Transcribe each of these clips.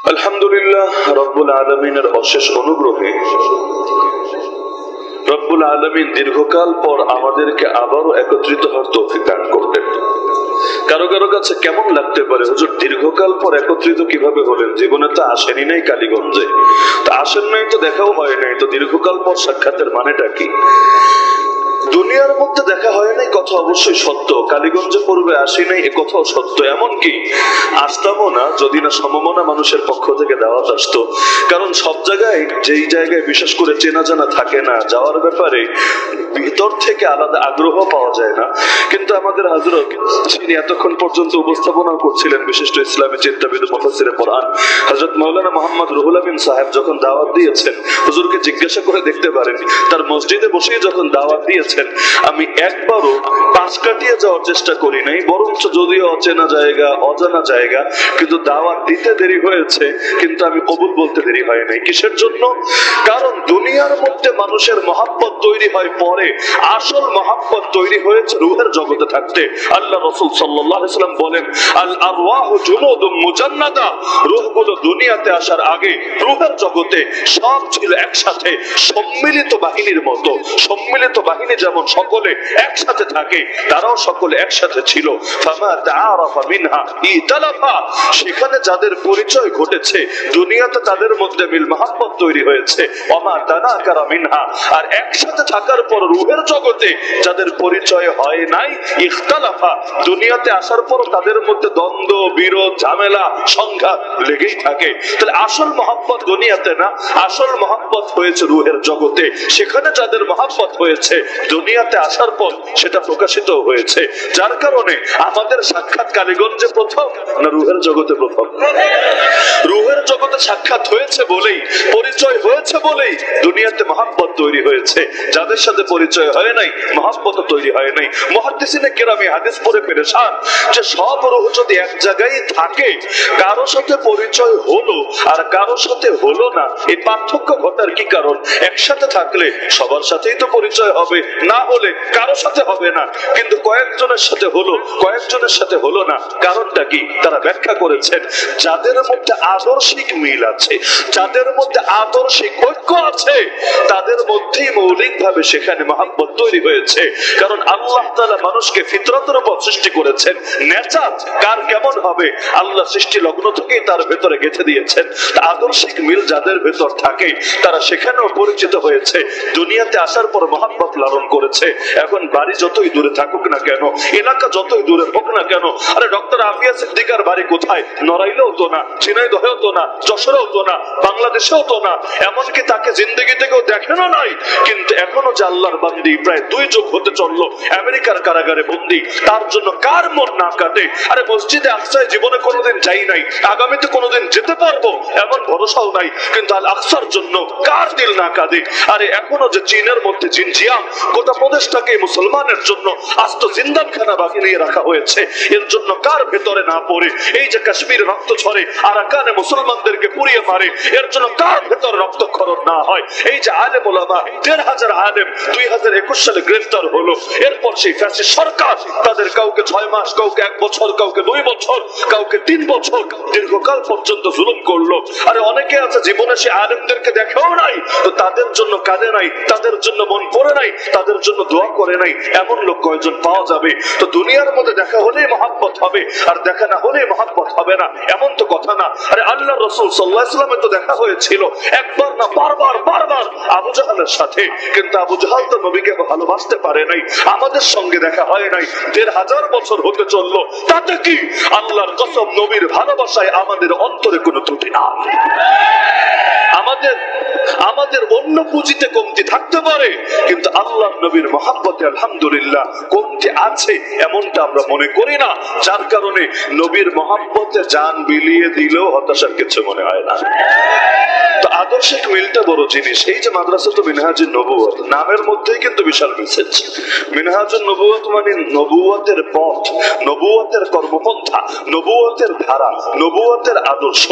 আলহামদুলিল্লাহ রব্বুল আলামিনের অশেষ অনুগ্রহে রব্বুল আলামিন দীর্ঘকাল পর আমাদেরকে আবারও একত্রিত হওয়ার তৌফিক দান করলেন। কারো কারো কাছে কেমন লাগতে পারে, হুজুর দীর্ঘকাল পর একত্রিত কিভাবে হলেন? জীবনে তো আসেনি নাই কালীগঞ্জে, তো আসেন নাই, তো দেখাও হয় নাই, তো দীর্ঘকাল পর সাক্ষাতের মানেটা কি? দুনিয়ার মধ্যে দেখা হয় নাই কথা অবশ্যই সত্য, কালীগঞ্জে পূর্বে আসি নাই এ কথাও সত্য, এমনকি আসতামও না যদি না সমমনা মানুষের পক্ষ থেকে দাওয়াত আসতো। কারণ সব জায়গায় যেই জায়গায় বিশেষ করে চেনা জানা থাকে না, যাওয়ার ব্যাপারে ভিতর থেকে আলাদা আগ্রহ পাওয়া যায় না। কিন্তু আমাদের হযরত যিনি এতক্ষণ পর্যন্ত উপস্থাপনা করছিলেন, বিশিষ্ট ইসলামী চিন্তাবিদ মুফাসসিরে কোরআন হযরত মাওলানা মুহাম্মদ রুহুল আমিন সাহেব যখন দাওয়াত দিয়েছেন, হুজুরকে জিজ্ঞাসা করে দেখতে পারেন, তার মসজিদে বসেই যখন দাওয়াত দিয়েছেন আমি একবারও পাশ কাটিয়ে যাওয়ার চেষ্টা করি নাই, বরঞ্চ যদিও অচেনা জায়গা অজানা জায়গা, কিন্তু দাওয়াত দিতে দেরি হয়েছে, কিন্তু আমি কবুল বলতে দেরি হয় নাই। কিসের জন্য? কারণ দুনিয়ার মধ্যে মানুষের মহাব্বত তৈরি হয় পরে, আসল মহাব্বত তৈরি হয়েছে রূহের জগতে থাকতে। আল্লাহ রাসূল সাল্লাল্লাহু আলাইহি ওয়াসাল্লাম বলেন, আল আরওয়াহু জুনুদুম মুজান্নাদা, রূহগুলো দুনিয়াতে আসার আগে রূহের জগতে সব ছিল একসাথে সম্মিলিত বাহিনীর মতো। সম্মিলিত বাহিনী যেমন সকলে একসাথে থাকে, তারাও সকলে একসাথে ছিল। ফামা তাআরাফা মিনহা ইতালাফা, সেখানে যাদের পরিচয় ঘটেছে দুনিয়াতে তাদের মধ্যে মিল মহব্বত তৈরি হয়েছে। ওমা তানাকারা মিনহা, আর একসাথে থাকার পর রূহের জগতে যাদের পরিচয় হয় নাই ইখতালাফা, দুনিয়াতে আসার পর তাদের মধ্যে দ্বন্দ্ব বিরোধ ঝামেলা সংঘাত লেগেই থাকে। তাহলে আসল মহব্বত দুনিয়াতে না, আসল মহব্বত হয়েছে রূহের জগতে। সেখানে যাদের মহব্বত হয়েছে দুনিয়াতে আসার পর সেটা প্রকাশিত হয়েছে। যার কারণে আমাদের সাক্ষাৎ কালীগঞ্জে প্রথম না রূহের জগতে প্রথম? রূহের জগতে সাক্ষাৎ হয়েছে বলেই, পরিচয় হয়েছে বলেই দুনিয়াতে মহব্বত তৈরি হয়েছে। যাদের সাথে পরিচয় হয় নাই মহব্বত তৈরি হয় নাই। মুহাদ্দিসিনে কেরামে হাদিস পড়ে পেরেশান যে সব রূহ যদি এক জায়গায় থাকে, কারো সাথে পরিচয় হলো আর কারো সাথে হলো না, এই পার্থক্য ঘটার কি কারণ? একসাথে থাকলে সবার সাথেই তো পরিচয় হবে, না হলে কারো সাথে হবে না। কিন্তু কয়েকজনের সাথে হলো, কয়েকজনের সাথে হলো না, কারণটা কি? তারা ব্যাখ্যা করেছেন, যাদের মধ্যে আদর্শিক মিল আছে, যাদের মধ্যে আদর্শিক ঐক্য আছে, তাদের মধ্যেই মৌলিক ভাবে সেখানে মহব্বত তৈরি হয়েছে। কারণ আল্লাহ তাআলা মানুষকে ফিতরতের উপর সৃষ্টি করেছেন। নেচার কার কেমন হবে আল্লাহ সৃষ্টি লগ্ন থেকেই তার ভেতরে গেঁথে দিয়েছেন। আদর্শিক মিল যাদের ভেতর থাকে তারা সেখানেও পরিচিত হয়েছে, দুনিয়াতে আসার পর মহব্বত লালন করেছে। এখন বাড়ি যতই দূরে থাকুক না কেন, এলাকা যতই দূরে হোক না কেন, আরে ডক্টর আফিয়া সিদ্দিকার বাড়ি কোথায়? নড়াইলেও তো না, ঝিনাইদহেও তো না, যশোরেও তো না, বাংলাদেশেও তো না, এমনকি তাকে জিন্দেগি থেকেও দেখেনও নাই। কিন্তু এখনো যে আল্লাহর বান্দি প্রায় 2 যুগ হতে চললো আমেরিকার কারাগারে বন্দী, তার জন্য কার মন না কাটে? আরে মসজিদে আকসায় জীবনে কোনোদিন যাই নাই, আগামীতে কোনোদিন যেতে পারবো এমন ভরসাও নাই, কিন্তু আল আকসার জন্য কার দিল না কাঁদে? আরে এখনো যে চীনের মধ্যে জিনজিয়াং গোটা প্রদেশটাকে মুসলমানের জন্য আস্ত জিন্দানখানা বানিয়ে রাখা হয়েছে, এর জন্য কার ভেতরে না পড়ে? এই যে কাশ্মীরে রক্ত ঝরে আরাকানে মুসলমানদেরকে পুড়িয়ে মারে, এর জন্য কার ভেতর রক্তক্ষরণ না হয়? এই যে আলেম ওলামা 1,500 আলেম 2021 সালে গ্রেফতার হলো, এরপর সেই ফ্যাসিস্ট সরকার তাদের কাউকে 6 মাস, কাউকে 1 বছর, কাউকে 2 বছর, কাউকে 3 বছর দীর্ঘকাল পর্যন্ত জুলুম করলো। আরে অনেকে আছে জীবনে সে আলেমদেরকে দেখেও নাই, তো তাদের জন্য কাঁদে নাই, তাদের জন্য মন পড়ে নাই, তাদের জন্য দোয়া করে নাই, এমন লোক কয়জন পাওয়া যাবে? তো দুনিয়ার মধ্যে দেখা হলেই মহব্বত হবে আর দেখা না হলেই মহব্বত হবে না, এমন তো কথা না। আরে আল্লাহ রাসূল সাল্লাল্লাহু আলাইহি ওয়াসাল্লামের তো দেখা হয়েছিল একবার না বারবার বারবার আবু জাহলের সাথে, কিন্তু আবু জাহল তো নবীকে ভালোবাসতে পারে নাই। আমাদের সঙ্গে দেখা হয় নাই, 1,500 বছর হতে চললো, তাতে কি? আল্লাহর কসম, নবীর ভালোবাসায় আমাদের অন্তরে কোনো ত্রুটি না। আমাদের অন্য পুঁজিতে কমতি থাকতে পারে, কিন্তু আল্লাহ নবীর মহব্বতে আলহামদুলিল্লাহ কমতি আছে এমনটা আমরা মনে করি না। যার কারণে নবীর মহব্বতে জান বিলিয়ে দিলেও হতাশার কিছু মনে হয় না। তো আদর্শিক মিলটা বড় জিনিস। এই যে মাদ্রাসাতুল মিনহাজুন নবুওয়াত নামের মধ্যেই কিন্তু বিশাল মেসেজ। মিনহাজুন নবুওয়াত মানে নবুওয়াতের পথ, নবুওয়াতের কর্মপন্থা, নবুওয়াতের ধারা, নবুওয়াতের আদর্শ।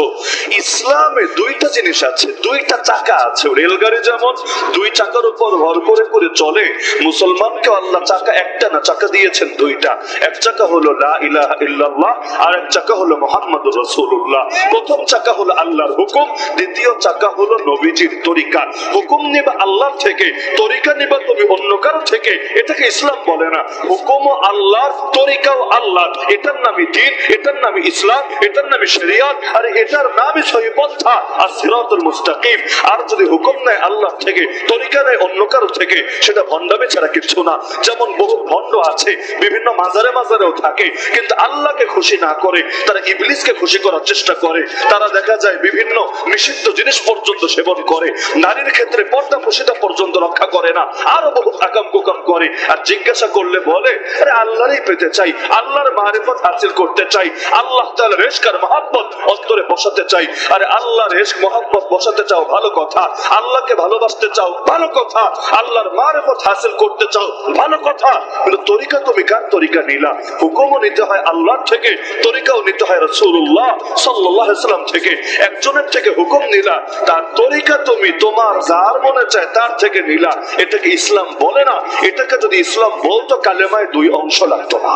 ইসলামে 2টা জিনিস আছে, 2টা চাকা আছে। রেলগাড়ি গাড়ি যেমন দুই চাকার উপর ভর করে করে চলে, মুসলমানকে আল্লাহ চাকা একটা না চাকা দিয়েছেন দুইটা। এক চাকা হলো লা ইলাহা ইল্লাল্লাহ, আর এক চাকা হলো মুহাম্মাদুর রাসূলুল্লাহ। প্রথম চাকা হলো আল্লাহর হুকুম, দ্বিতীয় চাকা হলো নবীজির তরিকা। হুকুম নিবা আল্লাহর থেকে, তরিকা নিবা তুমি অন্য কারো থেকে, এটাকে ইসলাম বলে না। হুকুমও আল্লাহর, তরিকাও আল্লাহর, এটার নামই দ্বীন, এটার নামই ইসলাম, এটার নামই শরিয়ত, আর এটার নামই সহিহ পন্থা আর সিরাতুল মুস্তাকিম। আর যদি হুকুম নেয় আল্লাহ থেকে, তরিকা নেয় অন্য কারো থেকে, সেটা ভণ্ডামি ছাড়া কিছু না। যেমন বহু ভণ্ড আছে বিভিন্ন মাজারে মাজারেও থাকে, কিন্তু আল্লাহকে খুশি না করে তারা ইবলিসকে খুশি করার চেষ্টা করে। তারা দেখা যায় বিভিন্ন নিষিদ্ধ জিনিস পর্যন্ত সেবন করে, নারীর ক্ষেত্রে পর্দা প্রশিতা পর্যন্ত রক্ষা করে না, আরো বহু আকাম কুকাম করে। আর জিজ্ঞাসা করলে বলে আরে আল্লাহরই পেতে চাই, আল্লাহর মারিফত হাসিল করতে চাই, আল্লাহ তাআলার ইশক আর মহব্বত অন্তরে বসাতে চাই। আরে আল্লাহর ইশক মহব্বত বসাতে চাও ভালো কথা, আল্লাহকে ভালোবাসতে চাও ভালো কথা, আল্লাহর মারিফত হাসিল করতে চাও ভালো কথা, কিন্তু তরিকা তুমি কার তরিকা নিলা? হুকুমও নিতে হয় আল্লাহর থেকে, তরিকাও নিতে হয় রাসূলুল্লাহ সাল্লাল্লাহু আলাইহি ওয়াসাল্লাম থেকে। একজনের থেকে হুকুম নিলা, তার তরিকা তুমি তোমার যার মনে চায় তার থেকে নিলা, এটাকে ইসলাম বলে না। এটাকে যদি ইসলাম বলতো কালেমায় দুই অংশ লাগতো না।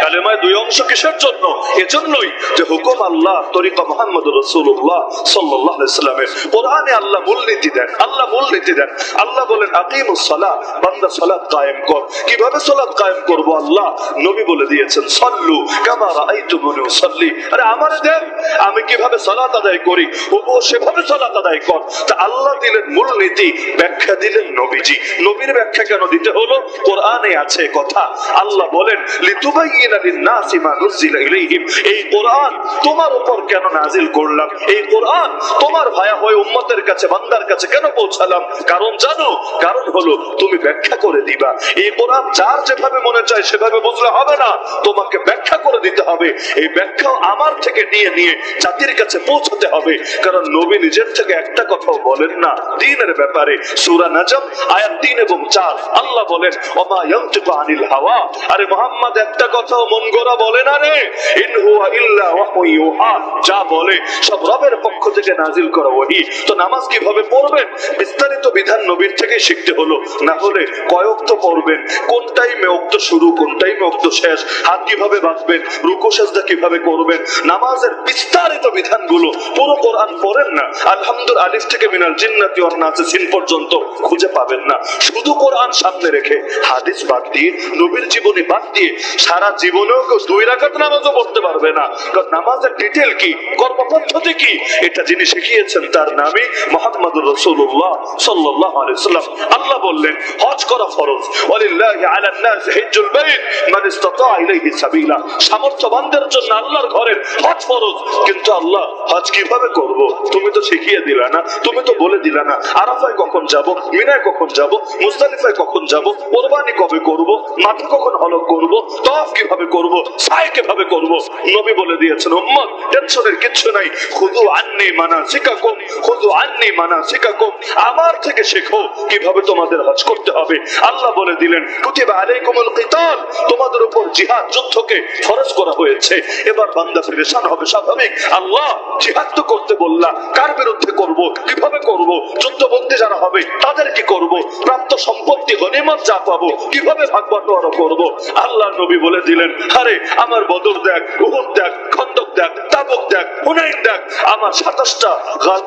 কালেমায় দুই অংশ কিসের জন্য? এজন্যই যে হুকুম আল্লাহ, তরিকা মুহাম্মদুর রাসূলুল্লাহ সাল্লাল্লাহু আলাইহি ওয়াসাল্লামের। কোরআনে আল্লাহ মূলনীতি দেন, আল্লাহ মূলনীতি দেন। আল্লাহ বলেন আকিমুস সালাহ, বান্দা সালাত কায়েম কর। কিভাবে সালাত কায়েম করব? আল্লাহ নবী বলে দিয়েছেন সাল্লু কামা রাআইতুমুনি উসাল্লি। আরে আমারে দেন আমি কিভাবে সালাত আদায় করি, হুবহু সেভাবে সালাত আদায় কর। তা আল্লাহ দিলেন মূলনীতি, ব্যাখ্যা দিলেন নবীজি। নবীর ব্যাখ্যা কেন দিতে হলো? কোরআনে আছে কথা। আল্লাহ বলেন লিতুবাইয়িনা লিন-নাসি মা নুজিলা ইলাইহিম। এই কোরআন তোমার উপর কেন নাজিল করলাম, এই কোরআন তোমার ভায়া হয়ে উম্মতের কাছে, বান্দার কাছে কেন পৌঁছালাম? কারণ জানো, কারণ হলো তুমি ব্যাখ্যা করে দিবা। এই কোরআন যার যেভাবে মনে চায় সেভাবে বুঝলে হবে না, তোমাকে ব্যাখ্যা করে দিতে হবে। এই ব্যাখ্যা আমার থেকে নিয়ে নিয়ে জাতির কাছে পৌঁছাতে হবে। কারণ নবী নিজের থেকে একটা কথাও বলেন না দ্বীনের ব্যাপারে। সূরা নাজম আয়াত 3 এবং 4 আল্লাহ বলেন ওমা ইয়ানতিকু আনিল হাওয়া। আরে মুহাম্মদ একটা কথাও মন গড়া বলে না রে, ইন হুয়া ইল্লা ওয়াহয়ু ইউহা। যা বলে সব রবের পক্ষ থেকে নাজিল করা ওহী। তো নামাজ কিভাবে পড়বেন? বিস্তারিত বিধান নবীর থেকে শিখতে হলো। না হলে কয় ওয়াক্ত পড়বেন, কোন টাইমে ওয়াক্ত শুরু, কোন টাইমে ওয়াক্ত শেষ, হাত কিভাবে বাঁধবেন, রুকু সিজদা কিভাবে করবেন, নামাজের বিস্তারিত বিধানগুলো পুরো কোরআন পড়েন না। আলহামদুলিল্লাহ আলিফ থেকে মিনাল জিন্নাতি ওয়ান নাস সিন পর্যন্ত খুঁজে পাবেন না। শুধু কোরআন সামনে রেখে হাদিস বাদ দিয়ে, নবীর জীবনী বাদ দিয়ে সারা জীবনেও কেউ 2 রাকাত নামাজও পড়তে পারবে না। কারণ নামাজের ডিটেইল কি, কর্মপদ্ধতি কি, এটা যিনি শিখিয়েছেন তার নামই মুহাম্মদুর রাসূলুল্লাহ সাল্লাল্লাহু আলাইহি ওয়াসাল্লাম। আল্লাহ বললেন হজ করা ফরজ, ওয়ালিল্লাহি আলান নাস হিজ্জুল বাইত মান ইসতাতা ইলাইহি সাবিলা। সামর্থ্যবানদের জন্য আল্লাহর ঘরের হজ ফরজ। কিন্তু আল্লাহ হজ কিভাবে করব? তুমি তো শিখিয়ে দিলা না, তুমি তো বলে দিলা না। আরাফায় কখন যাব, মিনায় কখন যাব, মুজদালিফায় কখন যাব, কুরবানি কবে করব, মাঠে কখন হলক করব, তাওয়াফ কিভাবে করব, সাই কিভাবে করব? নবী বলে দিয়েছেন উম্মত টেনশনের কিছু নাই, খুযু আন্নী মানাসিকাকুম, খুযু আন্নী মানাসিকাকুম। আমার থেকে শেখো কিভাবে তোমাদের হজ করতে হবে। আল্লাহ বলে দিলেন কুতিবা আলাইকুমুল কিতাল, তোমাদের উপর জিহাদ, যুদ্ধকে ফরজ করা হয়েছে। এবার বান্দা পেরেশান হবে স্বাভাবিক। আল্লাহ জিহাদ তো করতে বললা, কার বিরুদ্ধে করব, কিভাবে করব, যুদ্ধবন্দী যারা হবে তাদের কি করব, প্রাপ্ত সম্পত্তি গনিমত যা পাবো কিভাবে ভাগ বাটোয়ারা করব? আল্লাহ নবী বলে দিলেন আরে আমার বদর দেখ, উহুদ দেখ, খন্দক দেখ, তাবুক দেখ, হুনাইন দেখ, আমার 27টা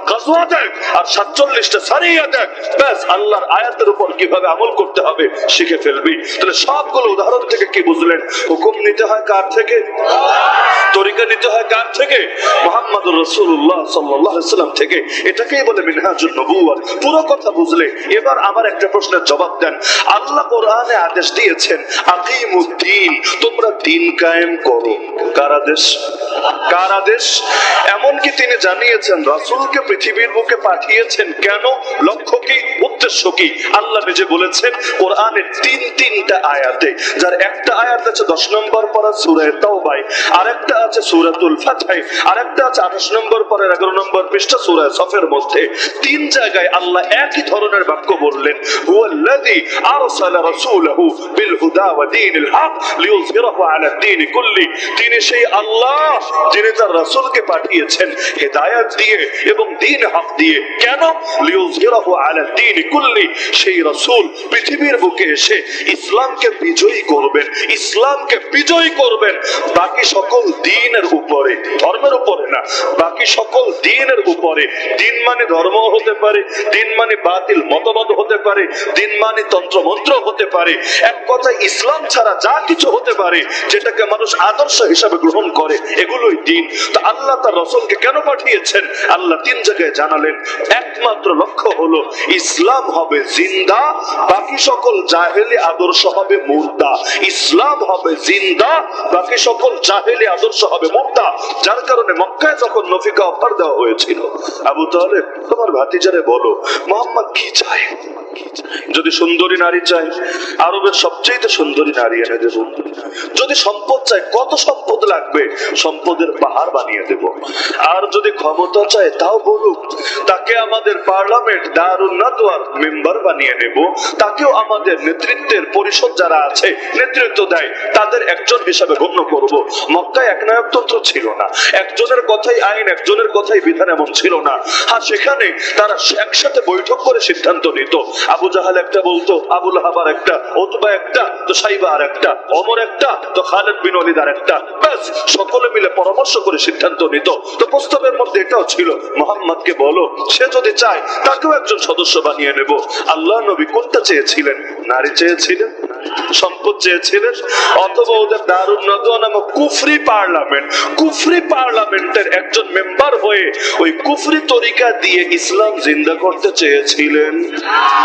গাজওয়া দেখ আর 47টা সারিয়া দেখ। ব্যাস আল্লাহর আয়াতের উপর কিভাবে আমল করতে হবে শিখে ফেলবি। তাহলে সবগুলো উদাহরণ থেকে কি বুঝলেন? হুকুম নিতে হয় কার থেকে? তরিকা নিতে হয় কার থেকে? মুহাম্মদুর রাসূলুল্লাহ সাল্লাল্লাহু আলাইহি ওয়াসাল্লাম থেকে। এটাকেই বলে মিনহাজুন নবুওয়াত। পুরো কথা বুঝলে এবার আমার একটা প্রশ্নের জবাব দেন। আল্লাহ কোরআনে আদেশ দিয়েছেন আকিমুদ্দিন, তোমরা দিন কায়েম করো। কার আদেশ? কার আদেশ? এমনকি তিনি জানিয়েছেন রাসূলকে পৃথিবীর বুকে পাঠিয়েছেন কেন, লক্ষ্য কি, উদ্দেশ্য কি? আল্লাহ নিজে বলেছেন কোরআনের তিনটা আয়াতে, যার একটা আয়াত আছে 10 নম্বর পারা সূরা তাওবায়, আরেকটা আছে সূরাতুল ফাতহে, আরেকটা আছে 28 নম্বর পারা 11 নম্বর পৃষ্ঠা সূরা সফের মধ্যে। তিন জায়গায় আল্লাহ একই ধরনের বাক্য বললেন, হুয়াল্লাযী আরসালা রাসূলাহু বিল হুদা ওয়া দীনিল হক লিইয়ুযহিরাহু আলা দ্বীনি কুল্লি। তিনি সেই আল্লাহ যিনি তার রাসূলকে পাঠিয়েছেন হেদায়েত দিয়ে এবং দ্বীন হক দিয়ে। কেন? লিইয়ুযহিরাহু আলা দ্বীনি কুল্লি। সেই রাসূল পৃথিবীর বুকে এসে ইসলামকে বিজয়ী করবেন, ইসলামকে বিজয়ী করবেন বাকি সকল দ্বীনের উপরে, ধর্মের উপরে না, বাকি সকল দ্বীনের উপরে। দ্বীন মানে ধর্ম হতে পারে, দ্বীন মানে বাতিল মতবাদ হতে পারে, দ্বীন মানে তন্ত্রমন্ত্র হতে পারে, এক কথা ইসলাম ছাড়া যা কিছু হতে পারে যেটাকে মানুষ আদর্শ হিসাবে গ্রহণ করে এগুলোই দ্বীন। তো আল্লাহ তার রাসূলকে কেন পাঠিয়েছেন? আল্লাহ তিন জায়গায় জানালেন, একমাত্র লক্ষ্য হলো ইসলাম হবে জিন্দা, বাকি সকল জাহেলি আদর্শ হবে মুর্দা। ইসলাম হবে জিন্দা, বাকি সকল জাহেলি আদর্শ হবে মুর্দা। যার কারণে মক্কায় যখন নফিকে অফার দেওয়া হয়েছিল, আবু তালেব তোমার ভাতিজারে বলো মুহাম্মদ কি চায়, যদি সুন্দরী নারী চাই আরবের সবচেয়ে সুন্দরী নারী এনে দেব, যদি সম্পদ চাই কত সম্পদ লাগবে সম্পদের পাহাড় বানিয়ে দেব, আর যদি ক্ষমতা চায় তাও বলুক, তাকে আমাদের পার্লামেন্ট দারুন নাদওয়ার মেম্বার বানিয়ে নেব, তাকেও আমাদের নেতৃত্বের পরিষদ যারা আছে নেতৃত্ব দেয় তাদের একজন হিসাবে গণ্য করব। মক্কায় একনায়কতন্ত্র ছিল না, একজনের কথাই আইন একজনের কথাই বিধান এমন ছিল না। হ্যাঁ, সেখানে তারা একসাথে বৈঠক করে সিদ্ধান্ত নিত। আবু জাহাল একটা বলতো, আবু লাহাব আর একটা, উতবা একটা, তো সাইবা আর একটা, ওমর একটা, তো খালিদ বিন ওয়ালিদ আর একটা, ব্যাস সকলে মিলে পরামর্শ করে সিদ্ধান্ত নিত। তো প্রস্তাবের মধ্যে এটাও ছিল মুহাম্মদকে বলো সে যদি চায় তাকেও একজন সদস্য বানিয়ে নেব। আল্লাহ নবী কোনটা চেয়েছিলেন? নারী চেয়েছিলেন, সম্পদ চেয়েছিলেন, অথবা ওদের দারুন নাদওয়া নামক কুফরি পার্লামেন্ট, কুফরি পার্লামেন্টের একজন মেম্বার হয়ে ওই কুফরি তরিকা দিয়ে ইসলাম জিন্দা করতে চেয়েছিলেন?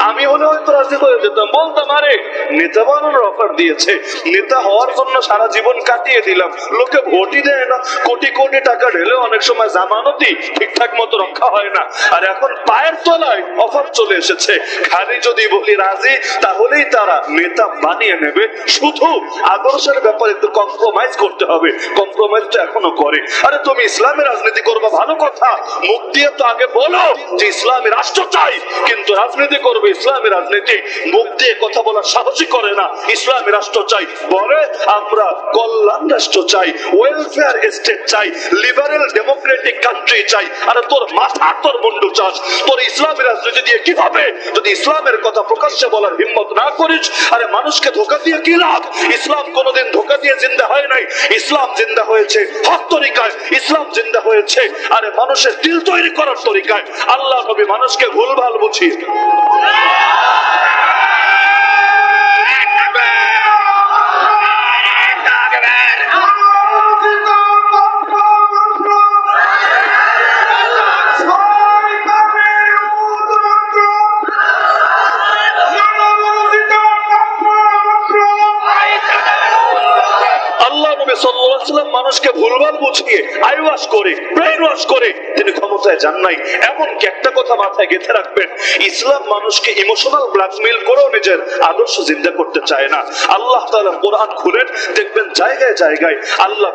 আমি হলে হয়তো রাজি হয়ে যেতাম, বলতাম আরে নেতা বানানোর অফার দিয়েছে, নেতা হওয়ার জন্য সারা জীবন কাটিয়ে দিলাম, লোকে ভোটই দেয় না, কোটি কোটি টাকা ঢেলে অনেক সময় জামানতি ঠিকঠাক মতো রক্ষা হয় না, আর এখন পায়ের তলায় অফার চলে এসেছে, খালি যদি বলি রাজি তাহলেই তারা নেতা বানিয়ে নেবে। শুধু আদর্শের ব্যাপারে একটু কম্প্রোমাইজ করতে হবে, কম্প্রোমাইজ তো এখনো করে। আরে তুমি ইসলামের রাজনীতি করবা ভালো কথা, মুখ দিয়ে তো আগে বলো যে ইসলামী রাষ্ট্র চাই, কিন্তু রাজনীতি করবে ইসলামী রাজনীতি, মুখ দিয়ে কথা বলার সাহসই করে না। ইসলামী রাষ্ট্র চাই বলে আমরা কল্যাণ রাষ্ট্র চাই, ওয়েলফেয়ার স্টেট চাই, লিবারেল ডেমোক্রেটিক কান্ট্রি চাই। আরে তোর মাথা তোর মুন্ডু চাস, তোর ইসলামী রাজনীতি দিয়ে কি হবে যদি ইসলামের কথা প্রকাশ্যে বলার হিম্মত না করিস? আরে মানুষকে ধোঁকা দিয়ে কি লাভ? ইসলাম কোনোদিন ধোঁকা দিয়ে জিন্দা হয় নাই, ইসলাম জিন্দা হয়েছে হক তরিকায়, ইসলাম জিন্দা হয়েছে আরে মানুষের দিল তৈরি করার তরিকায়। আল্লাহ নবী মানুষকে ভুলভাল বুঝিয়ে মানুষকে ভুলভাল বুঝিয়ে আইওয়াশ করে ব্রেইন ওয়াশ করে তিনি ক্ষমতায় যান নাই। এমনকি একটা কথা মাথায় গেঁথে রাখবেন, ইসলাম মানুষকে ইমোশনাল ব্ল্যাকমেইল করেও নিজের আদর্শ জিন্দা করতে চায় না। আল্লাহ তাআলা কোরআন খুলেন দেখবেন জায়গায় জায়গায় আল্লাহ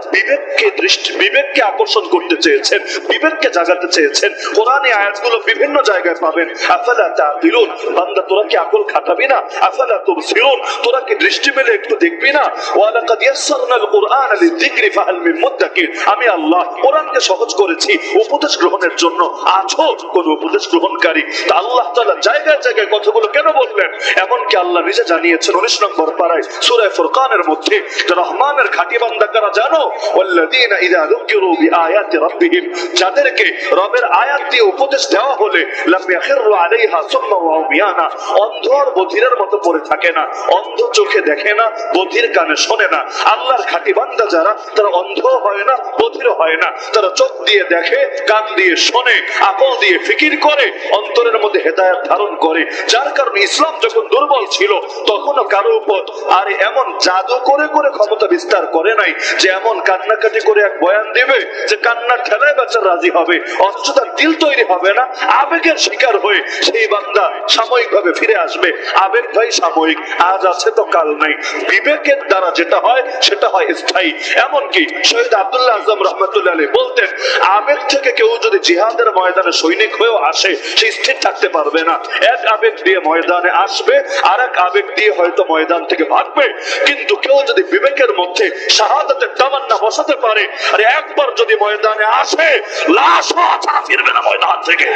বিবেককে আকর্ষণ করতে চেয়েছেন, বিবেককে জাগাতে চেয়েছেন। কোরআনে আয়াতগুলো বিভিন্ন জায়গায় পাবেন। আফালা তা'কিলুন, বান্দা তোরা কি আকল খাটাবি না? আফালা তুবসিরুন, তোরা কি দৃষ্টি মেলে একটু দেখবি না? ওয়া লাকাদ ইয়াসসারনাল কুরআনা লিযিকরি ফাহাল মিন মুদ্দাকির, আমি আল্লাহ কোরআনকে সহজ করেছি উপদেশ গ্রহণের জন্য, আছো কোন উপদেশ গ্রহণকারী? তা আল্লাহ তাআলা জায়গায় জায়গায় কথাগুলো কেন বললেন? এমনকি আল্লাহ নিজে জানিয়েছেন 19 নম্বর পারায় সূরা ফুরকানের মধ্যে, রহমানের খাঁটি বান্দা কারা জানো? ওয়াল্লাযীনা ইযা যুকিরু বিআয়াতি রাব্বিহিম, যাদেরকে রবের আয়াত দিয়ে উপদেশ দেওয়া হলে লাম ইয়াখিরু আলাইহা সুম্মা ওয়া উমিয়ানা, অন্ধ আর বধিরের মতো পড়ে থাকে না, অন্ধ চোখে দেখে না, বধির কানে শোনে না। আল্লাহর খাঁটি বান্দা যারা তারা অন্ধ হয় না, বধির হয় না, তারা চোখ দিয়ে দেখে, কান দিয়ে শোনে, আকল দিয়ে ফিকির করে, অন্তরের মধ্যে হেদায়েত ধারণ করে। যার কারণে ইসলাম যখন দুর্বল ছিল তখনও কারো উপর আর এমন জাদু করে করে ক্ষমতা বিস্তার করে নাই যে এমন কান্নাকাটি করে এক বয়ান দিবে যে কান্নার ঠেলায় বাচ্চা রাজি হবে, অথচ তার দিল তৈরি হবে না। আবেগের শিকার হয়ে সেই বান্দা সাময়িক ভাবে ফিরে আসবে। আবেগ ভাই সাময়িক, আজ আছে তো কাল নাই। বিবেকের দ্বারা যেটা হয় সেটা হয় স্থায়ী। এমনকি শহীদ আব্দুল্লাহ আজম রহমতুল্লাহ আলাইহি বলতেন, আবেগ থেকে কেউ যদি জিহাদের ময়দানে সৈনিক হয়েও আসে সে স্থির থাকতে পারবে না। এক আবেগ দিয়ে ময়দানে আসবে, আর এক আবেগ দিয়ে হয়তো ময়দান থেকে ভাগবে। কিন্তু কেউ যদি বিবেকের মধ্যে শাহাদাতের তামান্না বসাতে পারে, আর একবার যদি ময়দানে আসে, লাশ ছাড়া ফিরবে না ময়দান থেকে।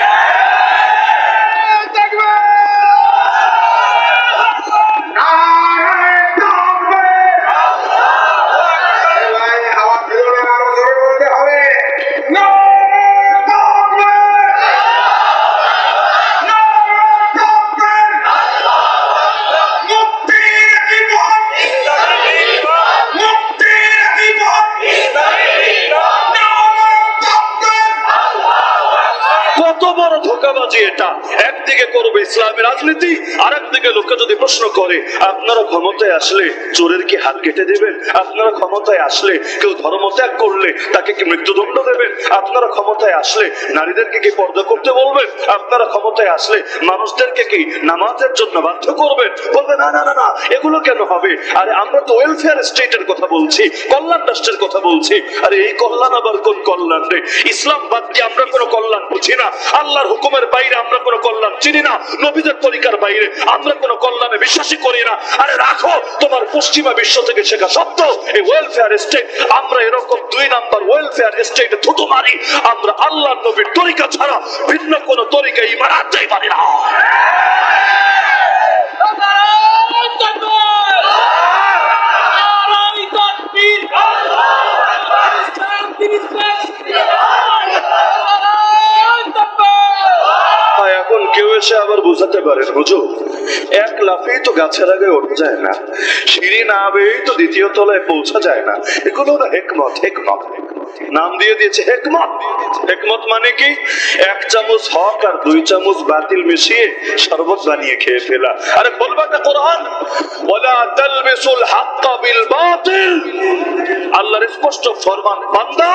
কত বড় ধোঁকাবাজি এটা! একদিকে করবে ইসলামের রাজনীতি, আর একদিকে লোকে যদি প্রশ্ন করে আপনারা ক্ষমতায় আসলে চোরের কি হাত কেটে দেবেন? আপনারা ক্ষমতায় আসলে কেউ ধর্ম ত্যাগ করলে তাকে কি মৃত্যুদণ্ড দেবেন? আপনারা ক্ষমতায় আসলে নারীদেরকে কি পর্দা করতে বলবেন? আপনারা ক্ষমতায় আসলে মানুষদেরকে কি নামাজের জন্য বাধ্য করবেন? বলবে না না না না, এগুলো কেন হবে? আরে আমরা তো ওয়েলফেয়ার স্টেটের কথা বলছি, কল্যাণ রাষ্ট্রের কথা বলছি। আরে এই কল্যাণ আবার কোন কল্যাণ রে? ইসলাম বাদ দিয়ে আমরা কোনো কল্যাণ বুঝি না। আল্লাহর হুকুমের বাইরে আমরা কোনো কল্যাণ চিনি না। নবীদের তরিকার বাইরে আমরা কোনো কল্যাণে বিশ্বাসী করি না। আরে রাখো তোমার পশ্চিমা বিশ্ব থেকে শেখা শব্দ, এই ওয়েলফেয়ার স্টেট। আমরা এরকম 2 নাম্বার ওয়েলফেয়ার স্টেটে থুতু মারি। আমরা আল্লাহর নবীর তরিকা ছাড়া ভিন্ন কোন তরিকা ঈমান আনতেই পারি না। এখন কেউ এসে আবার বুঝাতে পারেন, হুজুর এক লাফেই তো গাছের আগে ওঠা যায় না, সিঁড়ি না বেয়েই তো দ্বিতীয় তলায় পৌঁছা যায় না। এগুলো হলো হেকমত। হেকমত নাম দিয়ে দিয়েছে হেকমত। হেকমত মানে কি? 1 চামচ হক আর 2 চামচ বাতিল মিশিয়ে শরবত বানিয়ে খেয়ে ফেলা। আরে বলবাটা কোরআন, ওয়ালা তালবিসুল হাক্কা বিল বাতিল। আল্লাহর স্পষ্ট ফরমান, বান্দা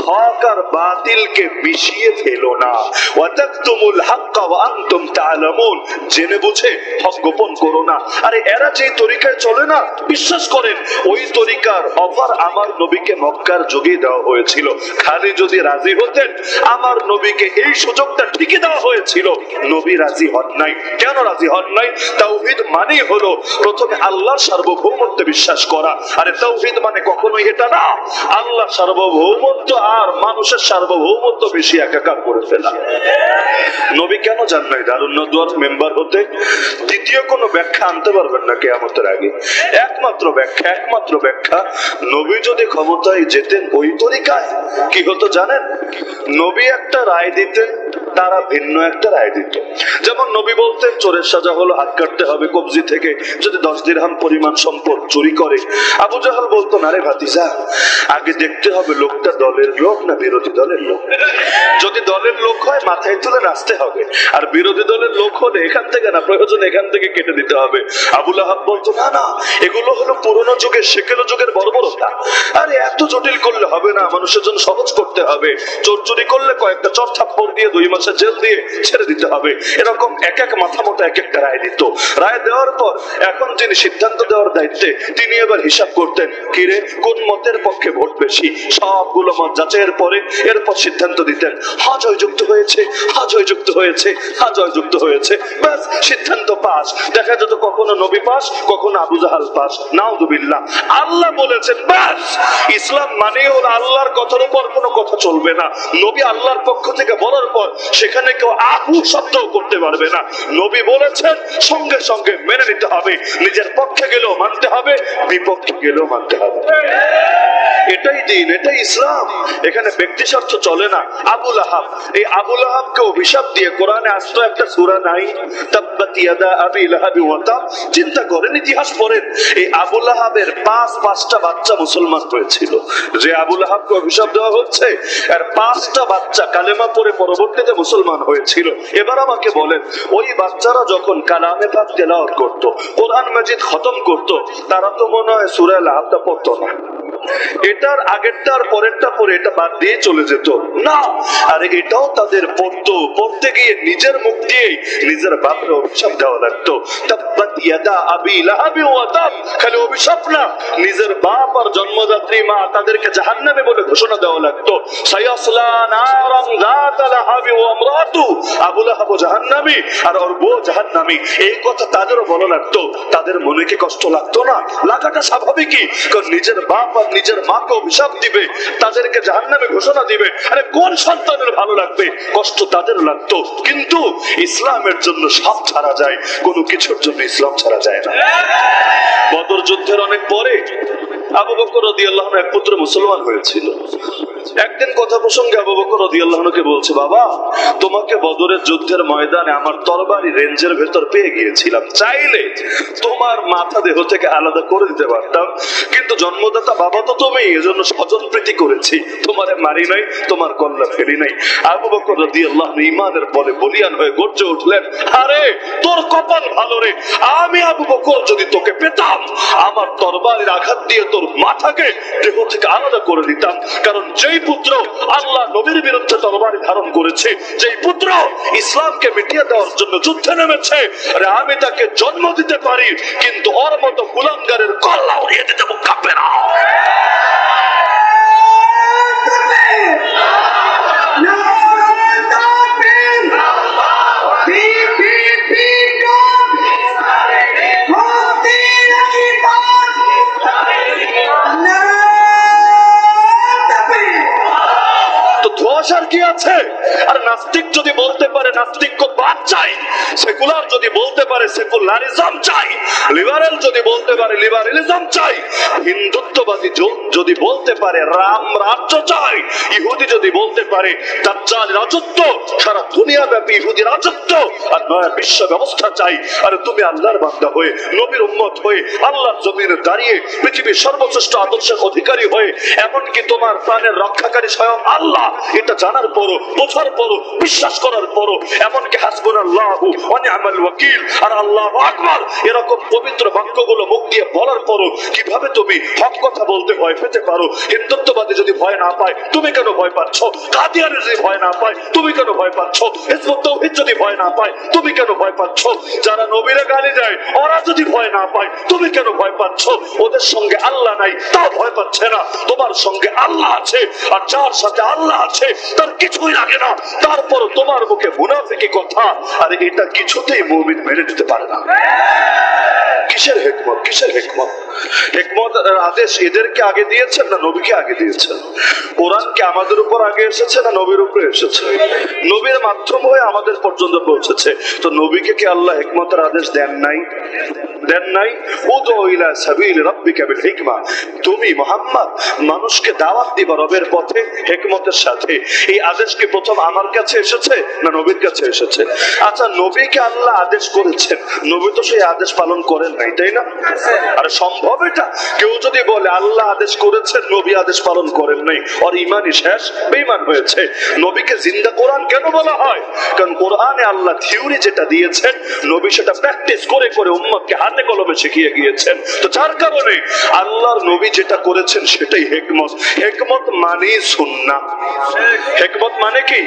হক আর বাতিলকে মিশিয়ে ফেলো না। ওয়া তাকতুমুল হাক্কা ওয়া আনতুম তা'লামুন। জেনে বুঝে হক গোপন করো না। আরে এরা যে তরিকায় চলে না, বিশ্বাস করেন ওই তরিকার অফার আমার নবীকে মক্কার যুগে দেওয়া হয়েছিল। খালি যদি রাজি হতেন, আমার নবীকে এই সুযোগটা ঠিকই দেওয়া হয়েছিল। নবী রাজি হন নাই। কেন রাজি হন নাই? তাওহীদ মানেই হলো প্রথমে আল্লাহর সার্বভৌমত্বে বিশ্বাস করা। আরে তাওহীদ মানে কখনোই এটা না আল্লাহ সার্বভৌমত্ব আর মানুষের সার্বভৌমত্ব বেশি একাকার করে ফেলা। নবী কেন যান নাই দারুন নদওয়ার মেম্বার হতে? দ্বিতীয় কোনো ব্যাখ্যা আনতে পারবেন না কিয়ামতের আগে। একমাত্র ব্যাখ্যা, নবী যদি ক্ষমতায় যেতেন ওই তরিকায়, কি হতো জানেন? নবী একটা রায় দিতেন, তারা ভিন্ন একটা রায় দিত। যেমন নবী বলতেন চোরের সাজা হলো হাত কাটতে হবে কবজি থেকে যদি 10 দিরহাম পরিমাণ সম্পদ চুরি করে। আবু জাহাল বলতো না রে ভাতিজা, আগে দেখতে হবে লোকটা দলের লোক না বিরোধী দলের লোক। যদি দলের লোক হয় মাথায় তুলে নাচতে হবে, আর বিরোধী দলের লোক হলে এখান থেকে না, প্রয়োজন এখান থেকে কেটে দিতে হবে। আবু লাহাব বলতো না না, এগুলো হলো পুরনো যুগের সেকেলো যুগের বর্বরতা। আরে এত জটিল করলে হবে না, মানুষের জন্য সহজ করতে হবে। চোর চুরি করলে কয়েকটা চর থাপ্পড় দিয়ে 2 মাসের জেল দিয়ে ছেড়ে দিতে হবে। এরকম এক এক মাথা মতো এক একটা রায় দিত। রায় দেওয়ার পর এখন যিনি সিদ্ধান্ত দেওয়ার দায়িত্বে, তিনি এবার হিসাব করতেন কিরে কোন মতের পক্ষে ভোট বেশি। সবগুলো মত যাচাইয়ের পরে এরপর সিদ্ধান্ত দিতেন, হ্যাঁ জয়যুক্ত হয়েছে, হ্যাঁ জয়যুক্ত হয়েছে, হ্যাঁ জয়যুক্ত হয়েছে, ব্যাস সিদ্ধান্ত পাস। দেখা যেত কখনো নবী পাস, কখনো আবু জাহাল পাস। নাউযুবিল্লাহ। আল্লাহ বলেছেন ব্যাস, ইসলাম মানে হলো আল্লাহর কথার উপর কোনো কথা চলবে না। নবী আল্লাহর পক্ষ থেকে বলার পর সেখানে কেউ আপু শব্দ করতে পারবে না। নবী বলেছেন সঙ্গে সঙ্গে মেনে নিতে হবে, নিজের পক্ষে গেলেও মানতে হবে, বিপক্ষে গেলেও মানতে হবে। এটাই দিন, এটাই ইসলাম। এখানে ব্যক্তি স্বার্থ চলে না। আবুল আহাব, এই আবুল আহাবকে অভিশাপ দিয়ে কোরআনে আসতো একটা সূরা নাই, তাব্বাত ইয়াদা আবি লাহাব ওয়া তাব। চিন্তা করেন, ইতিহাস পড়েন, এই আবুল আহাবের পাঁচটা বাচ্চা মুসলমান হয়েছিল। যে আবুল আহাবকে অভিশাপ দেওয়া হচ্ছে আর 5টা বাচ্চা কালেমা পড়ে পরবর্তীতে মুসলমান হয়েছিল। এবার আমাকে বলেন, ওই বাচ্চারা যখন কালামে পাক তেলাওয়াত করত, কোরআন মাজিদ খতম করত, তারা তো মনে হয় সূরা লাহাবটা পড়তো না। এটার আগেরটার পরেরটা পরে এটা বাদ দিয়ে চলে যেত না, আর এটাও তাদের পড়তো। পড়তে গিয়ে নিজের মুখ দিয়ে নিজের বাপের অভিশাপ দেওয়া লাগতো। তাব্বাত ইয়াদা আবি লাহাব ওয়া তাব। খালি অভিশাপ না, নিজের বাপ আর জন্মদাত্রী মা তাদেরকে জাহান্নামে বলে ঘোষণা দেওয়া লাগতো। সায়াসলা নারান যাতা লাহাব ওয়া ইমরাতু। আবু লাহাব জাহান্নামী আর ওর বউ জাহান্নামী, এই কথা তাদেরও বলা লাগতো। তাদের মনে কি কষ্ট লাগতো না? লাগাটা স্বাভাবিকই, কারণ নিজের বাপ আর নিজের মাকে অভিশাপ দিবে, তাদেরকে জাহান্নামে ঘোষণা দিবে। আরে কোন সন্তানের ভালো লাগবে? কষ্ট তাদের লাগতো। কিন্তু ইসলামের জন্য সব ছাড়া যায়, কোনো কিছুর জন্য ইসলাম ছাড়া যায় না। বদর যুদ্ধের অনেক পরে আবু বকর রাদিয়াল্লাহু আনহু এক পুত্র মুসলমান হয়েছিল। একদিন কথা প্রসঙ্গে আবু বকর রাদিয়াল্লাহু আনহুকে বলছে, বাবা, তোমাকে বদরের যুদ্ধের ময়দানে আমার তরবারি রেঞ্জের ভেতর পেয়ে গিয়েছিলাম, চাইলে তোমার মাথা দেহ থেকে আলাদা করে দিতে পারতাম, কিন্তু জন্মদাতা বাবা তো তুমি, এজন্য স্বজন প্রীতি করেছি, তোমারে মারি নাই, তোমার কল্লা ফেলি নাই। আবু বকর রাদিয়াল্লাহু আনহু ঈমানের বলে বলিয়ান হয়ে গর্জে উঠলেন, আরে তোর কপাল ভালো রে, আমি আবু বকর যদি তোকে পেতাম, আমার তরবারির আঘাত দিয়ে তোর মাথাকে দেহ থেকে আলাদা করে দিতাম। কারণ যেই পুত্র আল্লাহ নবীর বিরুদ্ধে তরবারি ধারণ করেছে, যেই পুত্র ইসলামকে মিটিয়ে দেওয়ার জন্য যুদ্ধে নেমেছে, আরে আমি তাকে জন্ম দিতে পারি, কিন্তু ওর মতো কুলাঙ্গারের কল্লা উড়িয়ে দিতে মুখ কাঁপবে না। ধোঁয়াশার কি আছে? আর নাস্তিক যদি বলতে পারে নাস্তিক্য বাদ চাই, সেকুলার যদি বলতে পারে সেকুলারিজম চাই, লিবারেল যদি বলতে পারে লিবারেলিজম চাই, হিন্দুত্ববাদী যদি বলতে পারে রাম রাজ্য চাই, ইহুদি যদি বলতে পারে দাজ্জাল রাজত্ব, সারা দুনিয়া ব্যাপী ইহুদি রাজত্ব আর নয়া বিশ্ব ব্যবস্থা চাই, আর তুমি আল্লাহর বান্দা হয়ে, নবীর উম্মত হয়ে, আল্লাহর জমিনে দাঁড়িয়ে পৃথিবীর সর্বশ্রেষ্ঠ আদর্শের অধিকারী হয়ে, এমনকি তোমার প্রাণের রক্ষাকারী স্বয়ং আল্লাহ, এটা জানার পরও, বোঝার পরও, বিশ্বাস করার পরও, এমনকি হাসবুনাল্লাহু ওয়া নি'মাল ওয়াকিল আর আল্লাহু আকবার এরকম পবিত্র বাক্যগুলো মুখ দিয়ে বলার পরও কিভাবে তুমি হক কথা বলতে ভয় পেতে পারো? হিন্দুত্ববাদী যদি ভয় না পায়, তুমি কেন ভয় পাচ্ছ? কাদিয়ানি যদি ভয় না পায়, তুমি কেন ভয় পাচ্ছ? হিজবুত তাওহীদ যদি ভয় না পায়, তুমি কেন ভয় পাচ্ছ? যারা নবীরা গালি দেয়, ওরা যদি ভয় না পায়, তুমি কেন ভয় পাচ্ছ? ওদের সঙ্গে আল্লাহ নাই, তাও ভয় পাচ্ছে না। তোমার সঙ্গে আল্লাহ আছে, আর যার সাথে আল্লাহ আছে তার কিছুই লাগে না, তারপরও তোমার মুখে মুনাফিকি কথা, আর এটা কিছুতেই মুমিন মেনে নিতে পারে না। কিসের হিকমত? কিসের হিকমত? হিকমত আদেশ এদেরকে আগে দিয়েছেন না নবীকে আগে দিয়েছেন? কোরআনকে আমাদের উপর আগে এসেছে না নবীর উপরে এসেছে? নবীর মাধ্যম হয়ে আমাদের পর্যন্ত পৌঁছেছে, তো নবীকে কি আল্লাহ হিকমতের আদেশ দেন নাই? দেন নাই? উদউ ইলা সাবিল রাব্বিকা বিল হিকমা, তুমি মুহাম্মদ মানুষকে দাওয়াত দিবা রবের পথে হিকমতের সাথে। এই আদেশ কি প্রথম আমার কাছে এসেছে না নবীর কাছে এসেছে? আচ্ছা, নবীকে আল্লাহ আদেশ করেছেন, নবী তো সেই আদেশ পালন করেন নাই, তাই না? আরে সম্ভব এটা? কেউ যদি বলে আল্লাহ আদেশ করেছেন, নবী আদেশ পালন করেন নাই, আর ঈমানই শেষ, বেঈমান হয়েছে। নবীকে জিন্দা কোরআন কেন বলা হয়? কারণ কোরআনে আল্লাহ থিওরি যেটা দিয়েছেন, নবী সেটা প্র্যাকটিস করে করে উম্মতকে হাতে কলমে শিখিয়ে গিয়েছেন। তো যার কারণে আল্লাহর নবী যেটা করেছেন সেটাই হিকমত। হিকমত মানে সুন্নাহ। হিকমত মানে কি?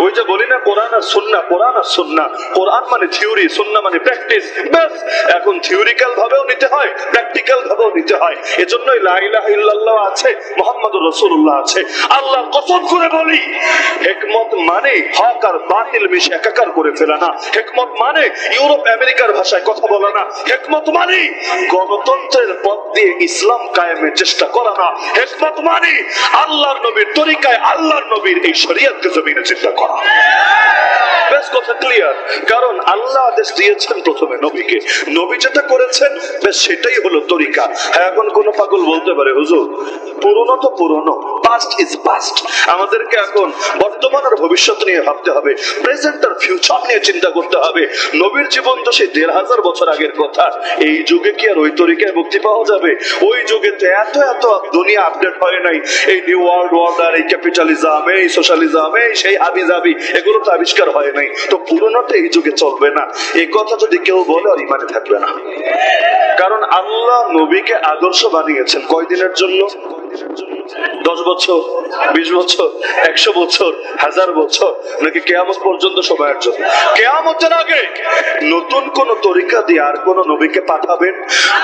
ওই যে বলি না কোরআন আর সুন্নাহ, কোরআন আর সুন্নাহ। কোরআন মানে থিওরি, সুন্নাহ মানে প্র্যাকটিস। ব্যাস, এখন থিওরিক্যাল ভাবেও নিতে হয়, প্র্যাকটিক্যাল ভাবেও নিতে হয়। এজন্যই লা ইলাহা ইল্লাল্লাহ আছে, মুহাম্মাদুর রাসূলুল্লাহ আছে। আল্লাহ কসম করে বলি, হিকমত মানে হক আর বাতিল মিশে একাকার করে ফেলা না। হিকমত মানে ইউরোপ আমেরিকার ভাষায় কথা বলা না। হিকমত মানে গণতন্ত্রের পথ দিয়ে ইসলাম কায়েমের চেষ্টা করা না। হিকমত মানে আল্লাহর নবীর তরিকায় আল্লাহর নবীর এই শরীয়তকে জমিনে চিন্তা করা। ব্যাস কথা ক্লিয়ার। কারণ আল্লাহ আদেশ দিয়েছেন প্রথমে নবীকে, নবী যেটা করেছেন ব্যাস সেটাই হলো তরিকা। হ্যাঁ, এখন কোন পাগল বলতে পারে হুজুর পুরনো তো পুরনো, পাস্ট ইজ পাস্ট, আমাদেরকে এখন বর্তমান আর ভবিষ্যৎ নিয়ে ভাবতে হবে, প্রেজেন্ট আর ফিউচার নিয়ে চিন্তা করতে হবে। নবীর জীবন তো সেই 1500 বছর আগের কথা। এই যুগে কি আর ওই তরিকায় মুক্তি পাওয়া যাবে? ওই যুগে তো এত এত দুনিয়া আপডেট হয় নাই। এই নিউ ওয়ার্ল্ড অর্ডার, এই ক্যাপিটালিজম, এই সোশ্যালিজম, এই সেই হাবিজাবি, এগুলো তো আবিষ্কার হয় নাই। তো পুরোনোটা এই যুগে চলবে না, এই কথা যদি কেউ বলে আর ইমানে থাকবে না। কারণ আল্লাহ নবীকে আদর্শ বানিয়েছেন কয়দিনের জন্য? 10 বছর, 20 বছর, 100 বছর, 1000 বছর, নাকি কিয়ামত পর্যন্ত সময়ের জন্য? কিয়ামতের আগে নতুন কোন তরিকা দিয়ে আর কোন নবীকে পাঠাবেন?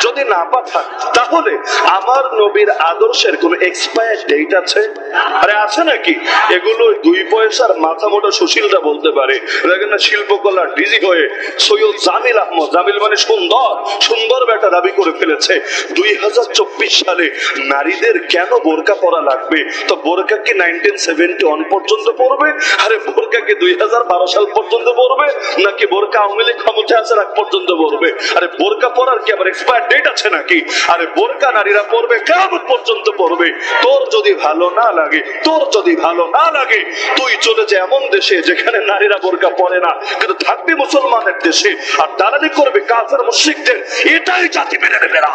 যদি না পাঠান তাহলে আমার নবীর আদর্শের কোন এক্সপায়ার ডেট আছে? আরে আছে নাকি? এগুলো 2 পয়সার মাথা মোটা সুশীলরা বলতে পারে। দেখেন না, শিল্পকলা ডিজি হয়ে সৈয়দ জামিল আহমদ, জামিল মানে সুন্দর, সুন্দর বেটা দাবি করে ফেলেছে 2024 সালে নারীদের কেন বোরকা পরা লাগবে? তো বোরকা কি 1971 পর্যন্ত পরবে? আরে বোরকা কি 2012 সাল পর্যন্ত পরবে, নাকি বোরকা আওয়ামী লীগ ক্ষমতায় আসার আগ পর্যন্ত পরবে? আরে বোরকা পরার কি আবার এক্সপায়ার ডেট আছে নাকি? আরে বোরকা নারীরা পরবে কিয়ামত পর্যন্ত পরবে। তোর যদি ভালো না লাগে, তোর যদি ভালো না লাগে, তুই চলে যা এমন দেশে যেখানে নারীরা বোরকা পরে না, কিন্তু থাকবি মুসলমানের দেশে আর দালালি করবে কাফের মুশরিকদের। এটাই জাতি মেনে নেবে না।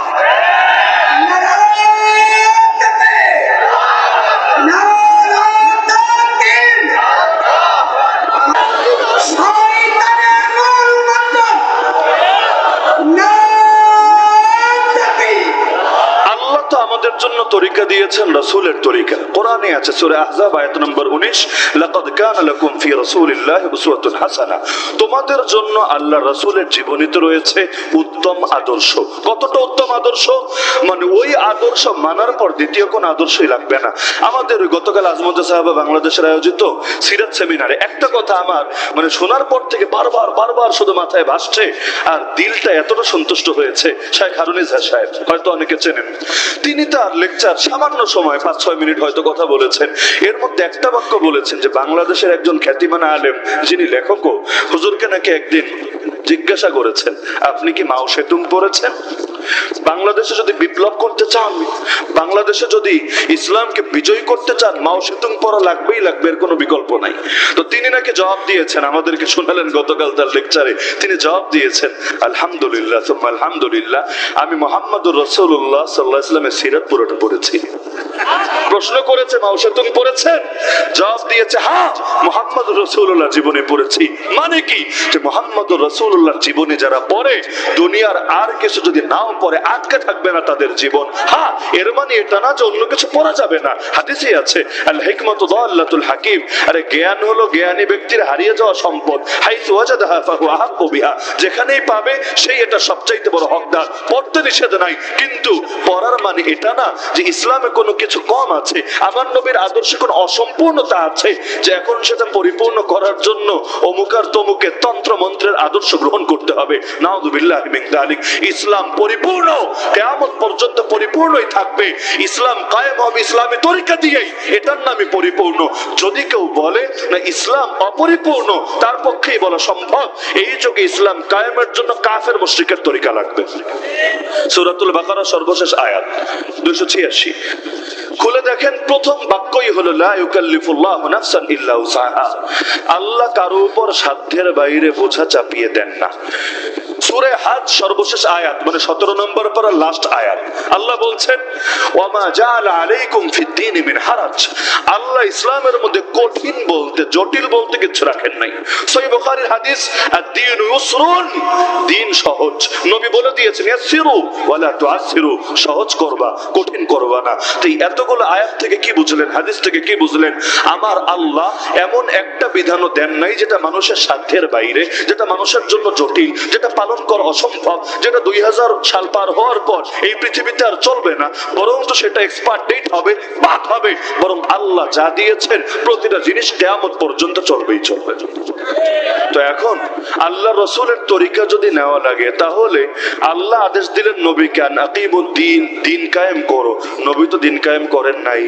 আমাদের জন্য তরিকা দিয়েছেন রাসূলের তরিকা। কোরআনে আছে সূরা আহজাব আয়াত নম্বর 19, লাকাদ কানা লাকুম ফি রাসূলিল্লাহি উসওয়াতুন হাসানাহ। তোমাদের জন্য আল্লাহর রাসূলের জীবনীতে রয়েছে উত্তম আদর্শ। কতটা উত্তম আদর্শ? মানে ওই আদর্শ মানার পর দ্বিতীয় কোন আদর্শই লাগবে না। আমাদের গতকাল আজমত সাহাবা বাংলাদেশের আয়োজিত সিরাত সেমিনারে একটা কথা আমার মানে শোনার পর থেকে বারবার বারবার শুধু মাথায় ভাসছে আর দিলটা এতটা সন্তুষ্ট হয়েছে। শেখ হারুন ইজাহার সাহেব হয়তো অনেকে চেনেন, তিনি তার লেকচার সামান্য সময় 5-6 মিনিট হয়তো কথা বলেছেন। এর মধ্যে একটা বাক্য বলেছেন যে বাংলাদেশের একজন খ্যাতিমান আলেম যিনি লেখকও, হুজুরকে নাকি একদিন জিজ্ঞাসা করেছেন আপনি কি মাও সেতুং পড়েছেন? বাংলাদেশে যদি বিপ্লব করতে চান, বাংলাদেশে যদি ইসলামকে বিজয়ী করতে চান, মাও সেতুং পড়া লাগবেই লাগবে, এর কোনো বিকল্প নাই। তো তিনি নাকি জবাব দিয়েছেন, আমাদেরকে শোনালেন গতকাল তার লেকচারে, তিনি জবাব দিয়েছেন আলহামদুলিল্লাহ সুম্মা আলহামদুলিল্লাহ, আমি মুহাম্মদুর রাসূলুল্লাহ সাল্লাল্লাহু আলাইহি ওয়াসাল্লামের সিরাত পুরোটা পড়েছি। প্রশ্ন করেছে মাও সেতুং পড়েছেন? জবাব দিয়েছে হ্যাঁ, মুহাম্মদুর রাসূলুল্লাহ জীবনে পড়েছি। মানে কি? যে মুহাম্মদুর রাসূলুল্লাহর জীবনে যারা পড়ে, দুনিয়ার আর কিছু যদি নাও পড়ে আটকে থাকবে না তাদের জীবন। হ্যাঁ, এর মানে এটা না যে অন্য কিছু পড়া যাবে না। হাদিসে আছে আল হিকমাতু দাল্লাতুল হাকিম, আরে জ্ঞান হলো জ্ঞানী ব্যক্তির হারিয়ে যাওয়া সম্পদ। হাইসু ওয়াজাদাহা ফাহু আহাক্কু বিহা, যেখানেই পাবে সেই এটা সবচাইতে বড় হকদার। পড়তে নিষেধ নাই, কিন্তু পড়ার মানে এটা না যে ইসলামে কোনো কিছু কম আছে, আমার নবীর আদর্শে কোনো অসম্পূর্ণতা আছে যে এখন সেটা পরিপূর্ণ করার জন্য অমুক আর তমুকের তন্ত্র মন্ত্রের আদর্শ গ্রহণ করতে হবে। নাউযুবিল্লাহি মিন যালিক। ইসলাম পরিপূর্ণ, কিয়ামত পর্যন্ত পরিপূর্ণই থাকবে। ইসলাম কায়েম হবে ইসলামী তরিকা দিয়েই, এটার নামই পরিপূর্ণ। যদি কেউ বলে না ইসলাম অপরিপূর্ণ, তার পক্ষেই বলা সম্ভব এই যুগে ইসলাম কায়েমের জন্য কাফের মুশরিকের তরিকা লাগবে। সূরাতুল বাকারা সর্বশেষ আয়াত 286 খুলে দেখেন, প্রথম বাক্যই হলো লা ইউকাল্লিফুল্লাহু নাফসান ইল্লা উসআহা। আল্লাহ কারো উপর সাধ্যের বাইরে বোঝা চাপিয়ে দেন না। সূরা হাজ সর্বশেষ আয়াত মানে 17 নম্বর পর লাস্ট আয়াত, আল্লাহ বলছেন ওয়ামা জাআলা আলাইকুম ফিদ-দীনি মিন হারাজ। আল্লাহ ইসলামের মধ্যে কঠিন বলতে জটিল বলতে কিছু রাখেন নাই। সহিহ বুখারীর হাদিস আদ-দীনু ইউসরুন, দিন সহজ। নবী বলে দিয়েছেন ইয়াসসিরু ওয়ালা তুআসসিরু, সহজ করবা কঠিন করবা না। তো এতগুলো আয়াত থেকে কি বুঝলেন, হাদিস থেকে কি বুঝলেন? আমার আল্লাহ এমন একটা বিধানও দেন নাই যেটা মানুষের সাধ্যের বাইরে, যেটা মানুষের জন্য জটিল, যেটা পালন করা অসম্ভব, যেটা 2000 সাল পার হওয়ার পর এই পৃথিবীতে আর চলবে না, বরং তো সেটা এক্সপায়ার ডেট হবে, বাদ হবে। বরং আল্লাহ যা দিয়েছেন প্রতিটা জিনিস কিয়ামত পর্যন্ত চলবেই চলবে। তো এখন আল্লাহ রাসূলের তরিকা যদি নেওয়া লাগে, তাহলে আল্লাহ আদেশ দিলেন নবীকে আন আকিমুদ্দিন, দিন কায়েম করো। নবী তো দিন কায়েম করেন নাই।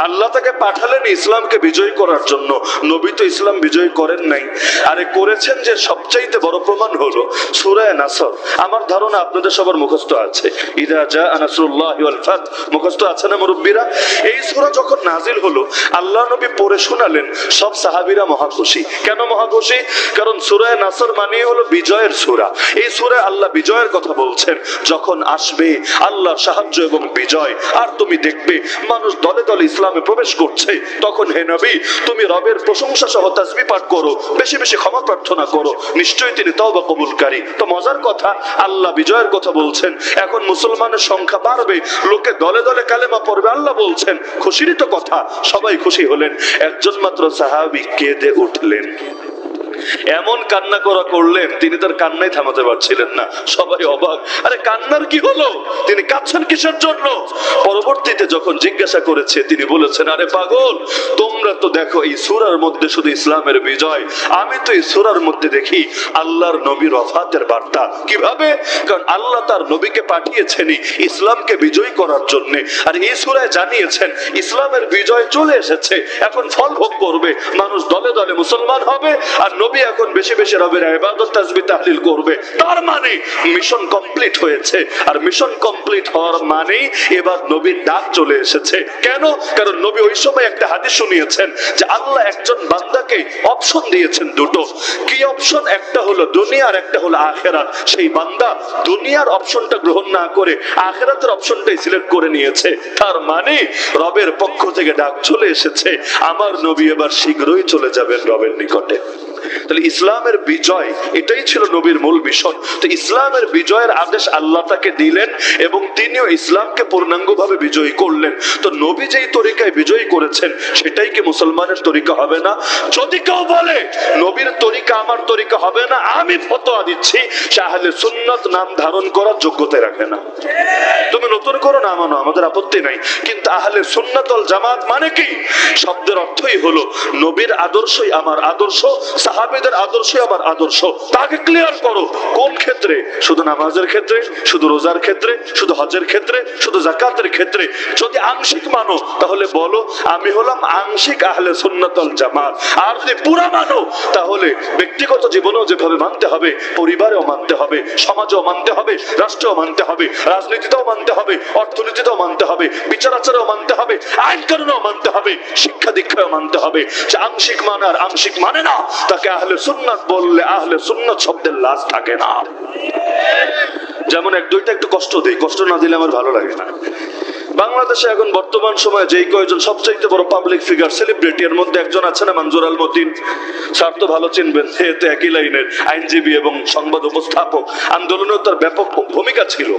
আল্লাহ তাকে পাঠালেন ইসলামকে বিজয়ী করার জন্য, নবী তো ইসলাম বিজয়ী করেন নাই। আরে করেছেন যে সবচাইতে বড় প্রমাণ হলো সূরা নাসর। আমার ধারণা আপনাদের সবার মুখস্থ আছে, ইযা জাআ নাসরুল্লাহি ওয়াল ফাত, মুখস্থ আছে না মুরব্বিরা? এই সূরা যখন নাজিল হলো আল্লাহ নবী পড়ে শোনালেন, সব সাহাবীরা মহাখুশি। কেন মহাখুশি? কারণ সূরা নাসর মানে হলো বিজয়ের সূরা। এই সূরায় আল্লাহ বিজয়ের কথা বলছেন, যখন আসবে আল্লাহর সাহায্য এবং বিজয় আর তুমি দেখবে মানুষ দলে দলে ইসলামে প্রবেশ করছে, তখন হে নবী তুমি রবের প্রশংসা সহ তাসবিহ পাঠ করো, বেশি বেশি ক্ষমা প্রার্থনা করো, নিশ্চয়ই তিনি তওবা কবুলকারী। তো মজার কথা, আল্লাহ বিজয়ের কথা বলছেন, এখন মুসলমানের সংখ্যা বাড়বে, লোকে দলে দলে কালেমা পড়বে, আল্লাহ বলছেন, খুশিরই তো কথা। সবাই খুশি হলেন, একজন মাত্র সাহাবী কেঁদে উঠলেন, এমন কান্না করা করলেন তিনি তার কান্নাই থামাতে পারছিলেন না। সবাই অবাক, আরে কান্নার কি হলো, তিনি কাঁদছেন কিসের জন্য? পরবর্তীতে যখন জিজ্ঞাসা করেছে তিনি বলেছেন, আরে পাগল, তোমরা তো দেখো এই সূরার মধ্যে শুধু ইসলামের বিজয়, আমি তো এই সূরার মধ্যে দেখি আল্লাহর নবীর ওফাতের বার্তা। কিভাবে? কারণ আল্লাহ তার নবীকে পাঠিয়েছেনই ইসলামকে বিজয়ী করার জন্য, আর এই সূরায় জানিয়েছেন ইসলামের বিজয় চলে এসেছে, এখন ফল ভোগ করবে, মানুষ দলে দলে মুসলমান হবে, আর নবী এখন বেশি বেশি রবের ইবাদত তাসবিহ তাহলিল করবে। তার মানে মিশন কমপ্লিট হয়েছে, আর মিশন কমপ্লিট হওয়ার মানে এবার নবীর ডাক চলে এসেছে। কেন? কারণ নবী ওই সময় একটা হাদিস শুনিয়েছেন যে আল্লাহ একজন বান্দাকে অপশন দিয়েছেন দুটো। কি অপশন? একটা হলো দুনিয়া আর একটা হলো আখিরাত। সেই বান্দা দুনিয়ার অপশনটা গ্রহণ না করে আখিরাতের অপশনটাই সিলেক্ট করে নিয়েছে। তার মানে রবের পক্ষ থেকে ডাক চলে এসেছে, আমার নবী এবার শীঘ্রই চলে যাবেন রবের নিকটে। তাহলে ইসলামের বিজয় এটাই ছিল নবীর মূল মিশন। তো ইসলামের বিজয়ের আদেশ আল্লাহ তাকে দিলেন এবং তিনিও ইসলামকে পূর্ণাঙ্গভাবে বিজয়ী করলেন। তো নবী যেই তরিকায় বিজয়ী করেছেন সেটাই কি মুসলমানের তরিকা হবে না? যদি কেউ বলে নবীর তরিকা আমার তরিকা হবে না, আমি ফতোয়া দিচ্ছি সে আহলে সুন্নাত নাম ধারণ করার যোগ্যতা রাখে না। তুমি নতুন করো না মানো, আমাদের আপত্তি নাই, কিন্তু আহলে সুন্নাত ওয়াল জামাত মানে কি? শব্দের অর্থই হলো নবীর আদর্শই আমার আদর্শ, সাহাবীদের আদর্শই আমার আদর্শ। তাকে ক্লিয়ার করো কোন ক্ষেত্রে? শুধু নামাজের ক্ষেত্রে, শুধু রোজার ক্ষেত্রে, শুধু হজের ক্ষেত্রে, শুধু যাকাতের ক্ষেত্রে? যদি আংশিক মানো তাহলে বলো আমি হলাম আংশিক আহলে সুন্নাত ওয়াল জামাত। আর যদি পুরা মানো তাহলে ব্যক্তিগত জীবনেও যেভাবে মানতে হবে, পরিবারেও মানতে হবে, সমাজেও মানতে হবে, রাষ্ট্রেও মানতে হবে, রাজনীতিতেও মানতে হবে, অর্থনীতিতেও মানতে হবে, বিচার আচারেও মানতে হবে, আইন কানুনেও মানতে হবে, শিক্ষা দীক্ষাও মানতে হবে। যে আংশিক মানে আর আংশিক মানে না, তাকে আহলে সুন্নাত বললে আহলে সুন্নাত শব্দের লাজ থাকে না। যেমন এক দুইটা একটু কষ্ট দেই, কষ্ট না দিলে আমার ভালো লাগে না। বাংলাদেশে এখন বর্তমান সময়ে যেই কয়েকজন সবচাইতে বড় পাবলিক ফিগার, সেলিব্রিটি, এর মধ্যে একজন আছে না মঞ্জুর আল মতিন, স্যার তো ভালো চিনবেন, তো একই লাইনের আইনজীবী এবং সংবাদ উপস্থাপক, আন্দোলনেও তার ব্যাপক ভূমিকা ছিল।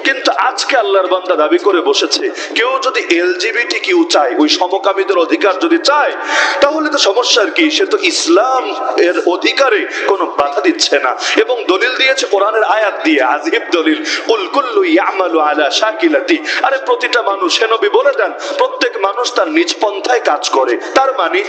কিন্তু আজকে আল্লাহর বান্দা দাবি করে বসেছে কেউ যদি এলজিবিটি কিউ চায়, ওই সমকামীদের অধিকার যদি চায়, তাহলে তো সমস্যার কি? সে তো ইসলাম এর অধিকারে কোনো বাধা দিচ্ছে না এবং দলিল দিয়েছে কোরআনের আয়াত দিয়ে, আজিব দলিল, কুল কুল্লু ইয়ামালু আলা শাকিলাতি। আরে প্রতিটা মানুষ, হে নবী বলে দেন, প্রত্যেক মানুষ তার নিজ পন্থায় কাজ করে। তার মানে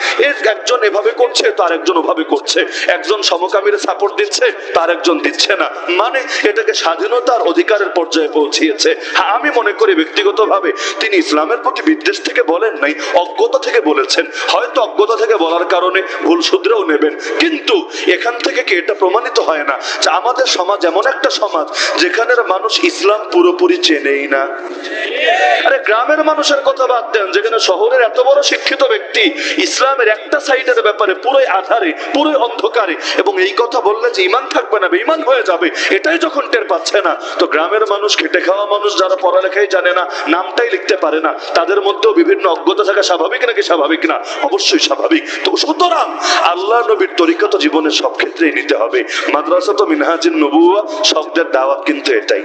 একজন এভাবে করছে তার একজন ওভাবে করছে, একজন সমকামীর সাপোর্ট দিচ্ছে তার একজন দিচ্ছে না, মানে এটাকে স্বাধীনতার অধিকারের পর্যায়ে পৌঁছিয়েছে। হ্যাঁ, আমি মনে করি ব্যক্তিগতভাবে তিনি ইসলামের প্রতি বিদ্বেষ থেকে বলেন নাই, অজ্ঞতা থেকে বলেছেন। হয়তো অজ্ঞতা থেকে বলার কারণে ভুল শুধরেও নেবেন, কিন্তু এখান থেকে কি এটা প্রমাণিত হয় না যে আমাদের সমাজ এমন একটা সমাজ যেখানের মানুষ ইসলাম পুরোপুরি চেনেই না? আরে গ্রামের মানুষের কথা বাদ দেন, যেখানে শহরের এত বড় শিক্ষিত ব্যক্তি ইসলামের একটা সাইডের ব্যাপারে পুরোই আধারে, পুরোই অন্ধকারে, এবং এই কথা বললে যে ইমান থাকবে না, বেঈমান হয়ে যাবে, এটাই যখন টের পাচ্ছে না, তো গ্রামের মানুষ, খেটে খাওয়া মানুষ, যারা পড়ালেখাই জানে না, নামটাই লিখতে পারে না, তাদের মধ্যেও বিভিন্ন অজ্ঞতা থাকা স্বাভাবিক নাকি স্বাভাবিক না? অবশ্যই স্বাভাবিক। তো সুতরাং আল্লাহ নবীর তরিকা তো জীবনের সব ক্ষেত্রেই নিতে হবে। মাদ্রাসা তো মিনহাজুন নবুওয়া শব্দের দাওয়াত কিন্তু এটাই।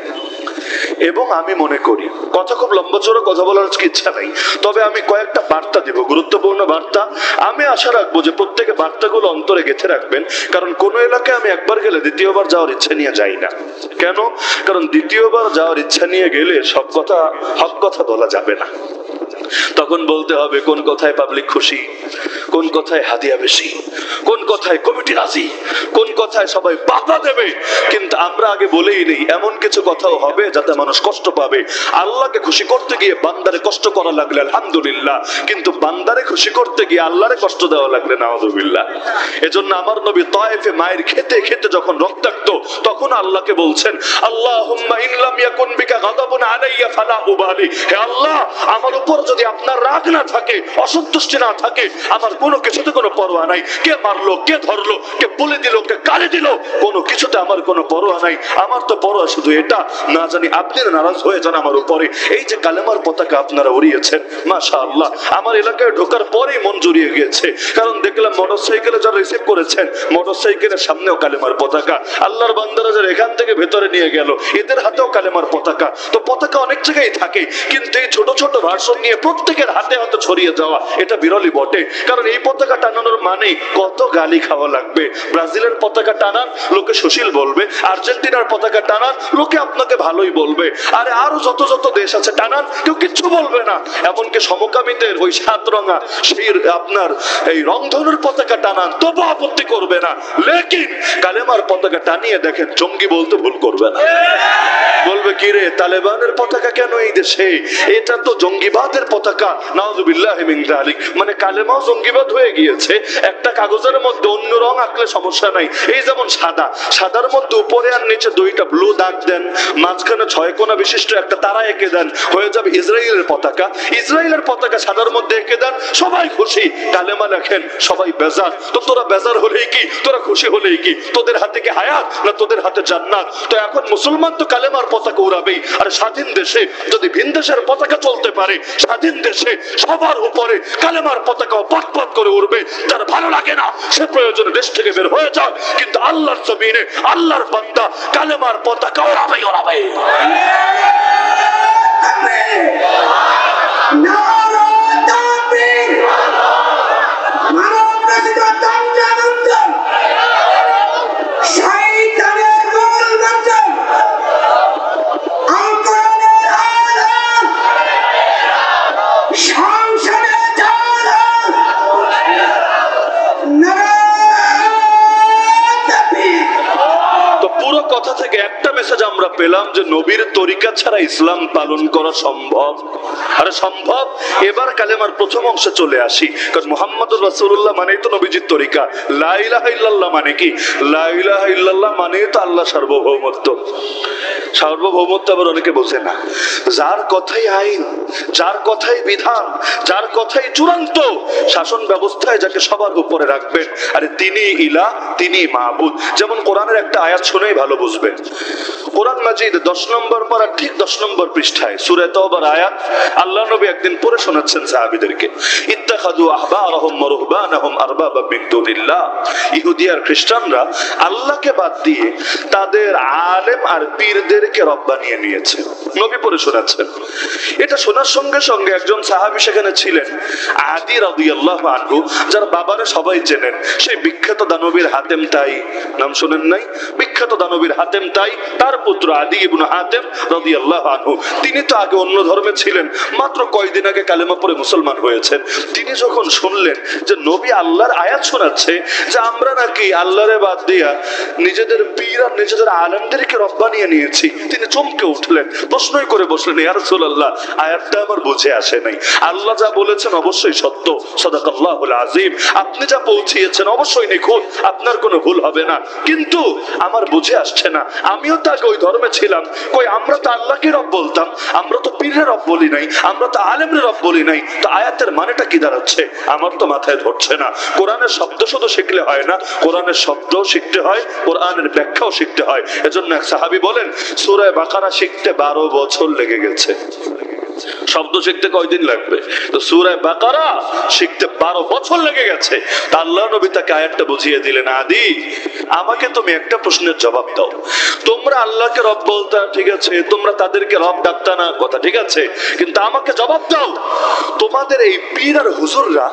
এবং আমি মনে করি, কথা খুব লম্বা চড়া কথা বলার ইচ্ছা নাই, তবে আমি কয়েকটা বার্তা দিব, গুরুত্বপূর্ণ বার্তা। আমি আশা রাখবো যে প্রত্যেকে বার্তাগুলো অন্তরে গেঁথে রাখবেন, কারণ কোন এলাকায় আমি একবার গেলে দ্বিতীয়বার যাওয়ার ইচ্ছা নিয়ে যাই না। কেন? কারণ দ্বিতীয়বার যাওয়ার ইচ্ছা নিয়ে গেলে সব কথা হক কথা বলা যাবে না। তখন বলতে হবে কোন কথায় পাবলিক খুশি, কোন কথায় হাদিয়া বেশি, কোন কথায় কমিটি রাজি, কোন কথায় সবাই বাধা দেবে। কিন্তু আমরা আগে বলেই নেই এমন কিছু কথাও হবে যাতে মানুষ কষ্ট পাবে। আল্লাহকে খুশি করতে গিয়ে বান্দারে কষ্ট করা লাগলে আলহামদুলিল্লাহ, কিন্তু বান্দারে খুশি করতে গিয়ে আল্লাহরে কষ্ট দেওয়া লাগলে নাউযুবিল্লাহ। এজন্য আমার নবী তায়েফে মায়ের খেতে খেতে যখন রক্তাক্ত, তখন আল্লাহকে বলছেন আল্লাহুম্মা ইন লাম ইয়াকুন বিকা গাদাবুন আলাইয়া ফালা উবালি, হে আল্লাহ আমার উপর যদি আপনার রাগ না থাকে, অসন্তুষ্টি না থাকে, আমার কোনো কিছুতে কোনো পরোয়া নাই। কে মারলো, কে ধরলো, কে বলে দিল, কে গালি দিল, কোনো কিছুতে আমার কোনো পরোয়া নাই। আমার তো পরোয়া শুধু এটা, না জানি আপনি নারাজ হয়ে যান আমার উপরে। এই যে কালেমার পতাকা আপনারা উড়িয়েছেন, মাশাআল্লাহ, আমার এলাকায় ঢোকার পরেই মন জুড়িয়ে গিয়েছে। কারণ দেখলাম মোটরসাইকেলে যারা রিসিভ করেছেন, মোটরসাইকেলের সামনেও কালেমার পতাকা। আল্লাহর বান্দারা যারা এখান থেকে ভেতরে নিয়ে গেল, এদের হাতেও কালেমার পতাকা। তো পতাকা অনেক জায়গায় থাকে, কিন্তু এই ছোট ছোট ভার্সন নিয়ে প্রত্যেকের হাতে হাতে ছড়িয়ে যাওয়া এটা বিরলই বটে। কারণ এই পতাকা টানানোর মানে কত গালি খাওয়া লাগবে। ব্রাজিলের পতাকা টানান, লোকে সুশীল বলবে। আর্জেন্টিনার পতাকা টানান, লোকে আপনাকে ভালোই বলবে। আরে আরো যত যত দেশ আছে টানান, কেউ কিচ্ছু বলবে না। এমনকি সমকামীদের ওই সাত রঙা সেই আপনার এই রংধনুর পতাকা টানান, তবু আপত্তি করবে না। লেকিন কালেমার পতাকা টানিয়ে দেখেন, জঙ্গি বলতে ভুল করবে না। বলবে কি রে, তালেবানের পতাকা কেন এই দেশে? এটা তো জঙ্গিবাদের পতাকা। নাউযুবিল্লাহি মিন যালিক। মানে কালেমাও জঙ্গিবাদ হয়ে গিয়েছে। একটা কাগজের মধ্যে অন্য রং আঁকলে সমস্যা নাই। এই যেমন সাদা, সাদার মধ্যে উপরে আর নিচে দুইটা ব্লু দাগ দেন, মাঝখানে 6 কোণা বিশিষ্ট একটা তারা এঁকে দেন, হয়ে যাবে ইসরায়েলের পতাকা। ইসরায়েলের পতাকা সাদার মধ্যে এঁকে দেন, সবাই খুশি। কালেমা লেখেন, সবাই বেজার। তো তোরা বেজার হলেই কি, তোরা খুশি হলেই কি? তোদের হাতে কি হায়াত, না তোদের হাতে জান্নাত? তো এখন মুসলমান তো কালেমার পতাকা উড়াবেই। আর স্বাধীন দেশে যদি ভিন দেশের পতাকা চলতে পারে, স্বাধীন দেশে সবার উপরে কালেমার পতাকাও পাক পাক করে উড়বে। যার ভালো লাগে না সে প্রয়োজনে দেশ থেকে বের হয়ে যাক, কিন্তু আল্লাহর জমিনে আল্লাহর বান্দা কালেমার পতাকা উড়াবেই উড়াবে। কথা থেকে একটা মেসেজ আমরা পেলাম যে নবীর তরিকা ছাড়া ইসলাম পালন করা সম্ভব। আরে সম্ভব। এবার কালেমার প্রথম অংশে চলে আসি। কারণ মুহাম্মদুর রাসূলুল্লাহ মানেই তো নবীজির তরিকা। লা ইলাহা ইল্লাল্লাহ মানে কি? লা ইলাহা ইল্লাল্লাহ মানেই তো আল্লাহ সার্বভৌমত্ব। সার্বভৌমত্ব আবার অনেকে বোঝে না। যার কথাই আইন, যার কথাই বিধান, যার কথাই চূড়ান্ত শাসন ব্যবস্থায় যাকে সবার উপরে রাখবেন, আরে তিনি ইলাহ, তিনি মাবুদ। যেমন কোরআনের একটা আয়াত শুনেই ভালো বুঝবেন। কোরআন মাজিদ 10 নম্বর পারা ঠিক 10 নম্বর পৃষ্ঠায় সূরা তাওবার আয়াত আল্লাহ নবী একদিন পড়ে শোনাচ্ছেন সাহাবীদেরকে, ইত্তাখাযু আহবারহুম ওয়া রুহবানাহুম আরবাবা মিন দুনিল্লাহ। ইহুদি আর খ্রিস্টানরা আল্লাহকে বাদ দিয়ে তাদের আলেম আর পীরদেরকে রব বানিয়ে নিয়েছে। নবী পড়ে শোনাচ্ছেন। এটা শোনার সঙ্গে সঙ্গে একজন সাহাবী সেখানে ছিলেন, আদি রাদিয়াল্লাহু আনহু, যার বাবারে সবাই চেনেন। সেই বিখ্যাত দানবীর হাতেম তাই, নাম শুনেন নাই? বিখ্যাত দানবীর হাতেম তাই, তার পুত্র আদি ইবনে হাতেম রাদিয়াল্লাহু আনহু। তিনি তো আগে অন্য ধর্মে ছিলেন, মাত্র কয়েকদিন আগে কালেমা পড়ে মুসলমান হয়েছেন। তিনি যখন শুনলেন যে নবী আল্লাহর আয়াত শোনাচ্ছে যে আমরা নাকি আল্লাহরে বাদ দিয়া নিজেদের পীর আর নিজেদের আলেমদেরকে রব বানিয়ে নিয়েছি, তিনি চমকে উঠলেন, প্রশ্নই করে বসলেন, ইয়া রাসূলুল্লাহ আয়াতটা আমার বুঝে আসে নাই। আল্লাহ যা বলেছেন অবশ্যই সত্য, সাদাকাল্লাহুল আযীম। আপনি যা পৌঁছিয়েছেন অবশ্যই নিখুঁত, আপনার কোনো ভুল হবে না, কিন্তু আমার বুঝে আসছে না। আমিও তো আগে ওই ধর্মে ছিলাম, কই আমরা তো আল্লাহকে রব বলতাম, আমরা তো পীরের রব বলি নাই, আমরা তো আলেমের রব বলি নাই। তো আয়াতের মানেটা কি দাঁড়াচ্ছে আমার তো মাথায় ধরছে না। কোরআনের শব্দ শুধু শিখলে হয় না, কোরআনের শব্দও শিখতে হয়, কোরআনের ব্যাখ্যাও শিখতে হয়। এজন্য এক সাহাবী বলেন, সূরা বাকারা শিখতে 12 বছর লেগে গেছে। শব্দ শিখতে কয়দিন লাগবে? তো সূরা বাকারা শিখতে 12 বছর লেগে গেছে। তা আল্লাহ নবী তাকে আয়াতটা বুঝিয়ে দিলেন, আদি আমাকে তুমি একটা প্রশ্নের জবাব দাও, তোমরা আল্লাহকে রব বলতা, ঠিক আছে, তোমরা তাদেরকে রব ডাকতা না, কথা ঠিক আছে, কিন্তু আমাকে জবাব দাও, তোমাদের এই পীর আর হুজুররা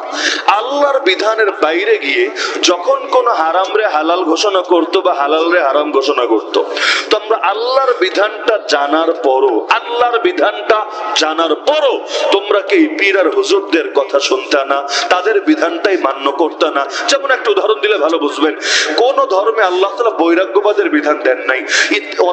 আল্লাহর বিধানের বাইরে গিয়ে যখন কোন হারাম রে হালাল ঘোষণা করতো বা হালাল রে হারাম ঘোষণা করতো, তোমরা আল্লাহর বিধানটা জানার পরও, আল্লাহর বিধানটা জানার পরও তোমরা কি পীর আর হুজুরদের কথা শুনতা না, তাদের বিধানটাই মান্য করতা না? যেমন একটা উদাহরণ দিলে ভালো বুঝবেন, কোন ধর্মে আল্লাহ তাআলা বৈরাগ্যবাদের বিধান দেন নাই।